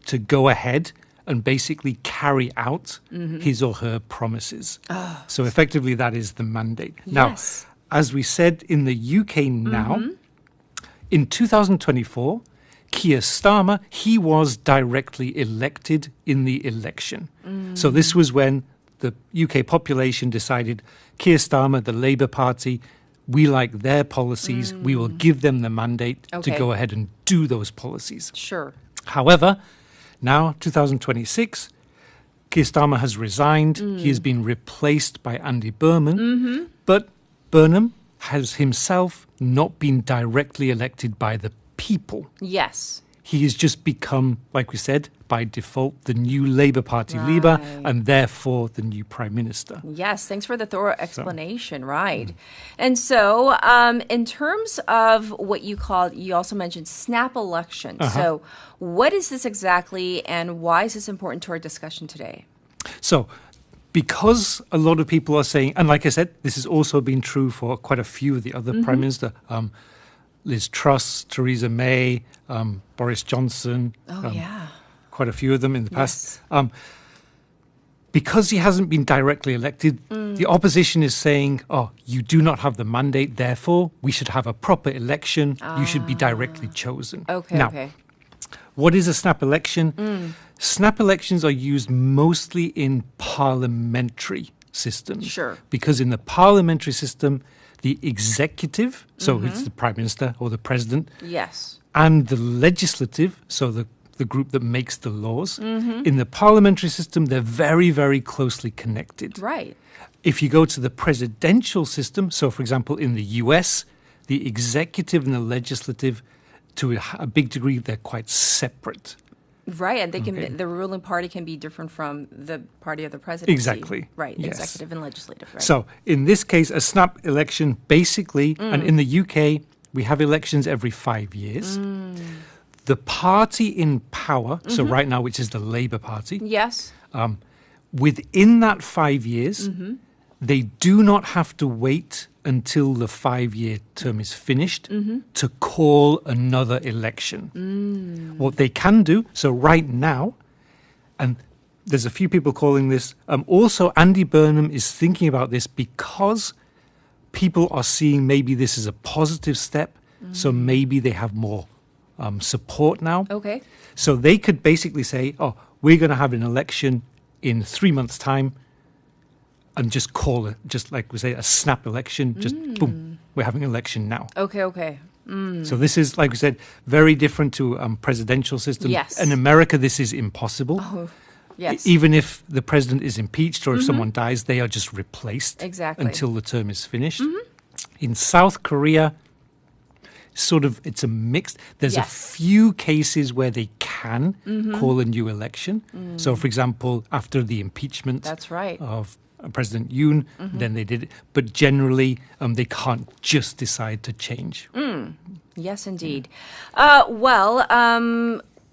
to go ahead and basically carry out his or her promises. So effectively that is the mandate. Yes. Now, as we said in the UK now, in 2024, Keir Starmer, he was directly elected in the election. So this was when the UK population decided, Keir Starmer, the Labour Party, we like their policies, we will give them the mandate to go ahead and do those policies. Sure. However, now, 2026, Keir Starmer has resigned. He has been replaced by Andy Burnham. But Burnham has himself not been directly elected by the people. Yes. He has just become, like we said, by default, the new Labour Party leader and therefore the new Prime Minister. Yes, thanks for the thorough explanation, right. And so in terms of what you also mentioned snap election. So what is this exactly and why is this important to our discussion today? So because a lot of people are saying, and like I said, this has also been true for quite a few of the other Prime Minister, Liz Truss, Theresa May, Boris Johnson. Quite a few of them in the past. because he hasn't been directly elected, the opposition is saying, oh, you do not have the mandate, therefore we should have a proper election. You should be directly chosen. Now, what is a snap election? Snap elections are used mostly in parliamentary systems. Sure. Because in the parliamentary system, the executive, so it's the prime minister or the president, yes, and the legislative, so the group that makes the laws, in the parliamentary system, they're very, very closely connected. Right. If you go to the presidential system, so for example, in the US, the executive and the legislative, to a big degree, they're quite separate. Right, and they can the ruling party can be different from the party of the presidency. Exactly. Right, yes. executive and legislative. Right. So in this case, a snap election basically, and in the UK, we have elections every 5 years. The party in power, so right now, which is the Labour Party, yes, within that 5 years, they do not have to wait until the 5-year term is finished to call another election. What they can do, so right now, and there's a few people calling this, also Andy Burnham is thinking about this because people are seeing maybe this is a positive step, so maybe they have more support now. Okay. So they could basically say, oh, we're going to have an election in 3 months' time and just call it, just like we say, a snap election, just boom, we're having an election now. Okay. So this is, like we said, very different to presidential system. Yes. In America, this is impossible. Oh, yes. Even if the president is impeached or if someone dies, they are just replaced until the term is finished. In South Korea, sort of, it's a mix. There's a few cases where they can call a new election. So, for example, after the impeachment of President Yoon, then they did it. But generally, they can't just decide to change. Yes, indeed.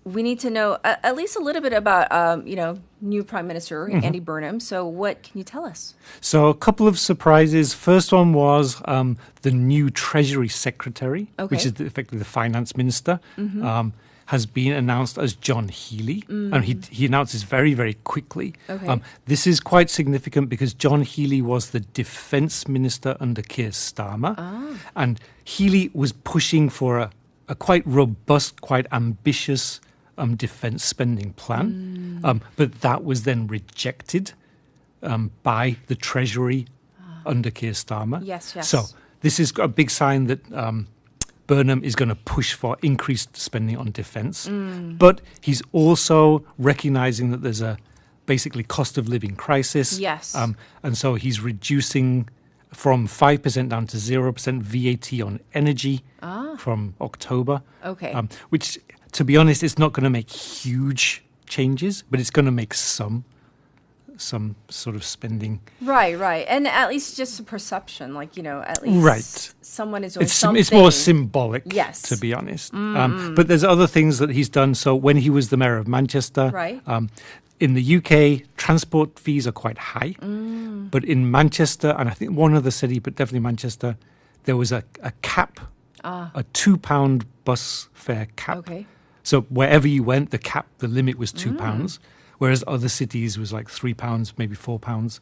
We need to know at least a little bit about, new Prime Minister Andy Burnham. So what can you tell us? So a couple of surprises. First one was the new Treasury Secretary, which is effectively the Finance Minister, has been announced as John Healey. And he announced this very, very quickly. This is quite significant because John Healey was the Defence Minister under Keir Starmer. And Healey was pushing for a quite robust, quite ambitious defence spending plan. But that was then rejected by the Treasury under Keir Starmer. Yes. So this is a big sign that Burnham is going to push for increased spending on defence. But he's also recognising that there's a basically cost of living crisis. Yes. And so he's reducing from 5% down to 0% VAT on energy from October. Which, to be honest, it's not going to make huge changes, but it's going to make some sort of spending. Right. And at least just a perception, at least someone is doing something. It's more symbolic, yes, to be honest. But there's other things that he's done. So when he was the mayor of Manchester, in the UK, transport fees are quite high. But in Manchester, and I think one other city, but definitely Manchester, there was a cap, a £2 bus fare cap. So wherever you went, the limit was £2. Whereas other cities was like £3, maybe £4.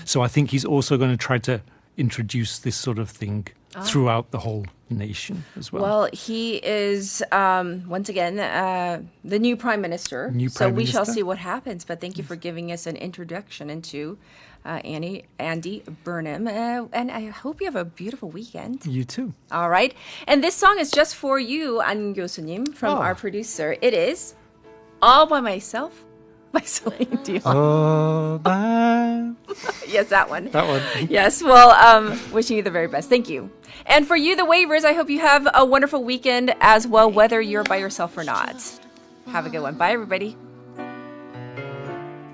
So I think he's also going to try to introduce this sort of thing throughout the whole nation as well. Well, he is, once again, the new Prime Minister. So we shall see what happens. But thank you for giving us an introduction into Andy Burnham. And I hope you have a beautiful weekend. You too. All right. And this song is just for you, 안교수님, from our producer. It is All By Myself by Celine Dion. Oh, yes, that one. That one. Yes, well, wishing you the very best. Thank you. And for you, the waivers, I hope you have a wonderful weekend as well, whether you're by yourself or not. Have a good one. Bye, everybody.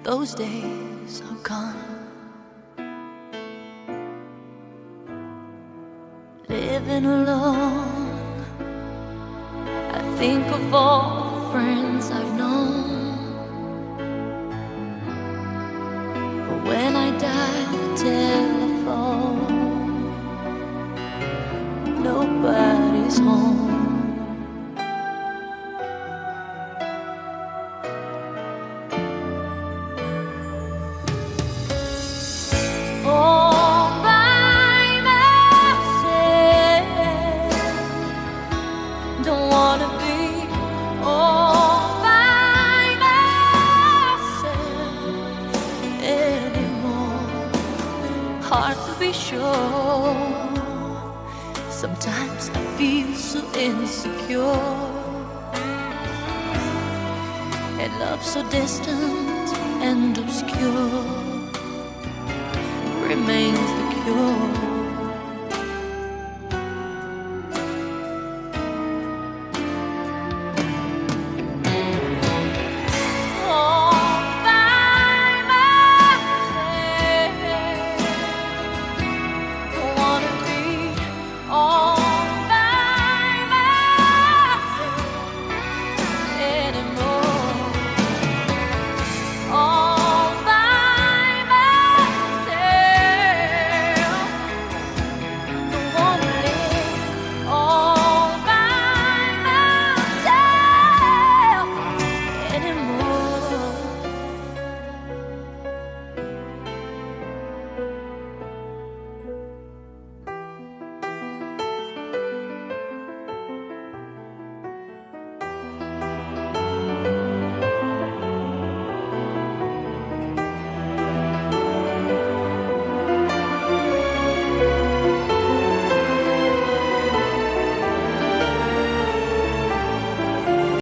Those days are gone. Living alone, I think of all the friends I've known. But when I dial the telephone, nobody's home. Sometimes I feel so insecure, and love so distant and obscure remains the cure.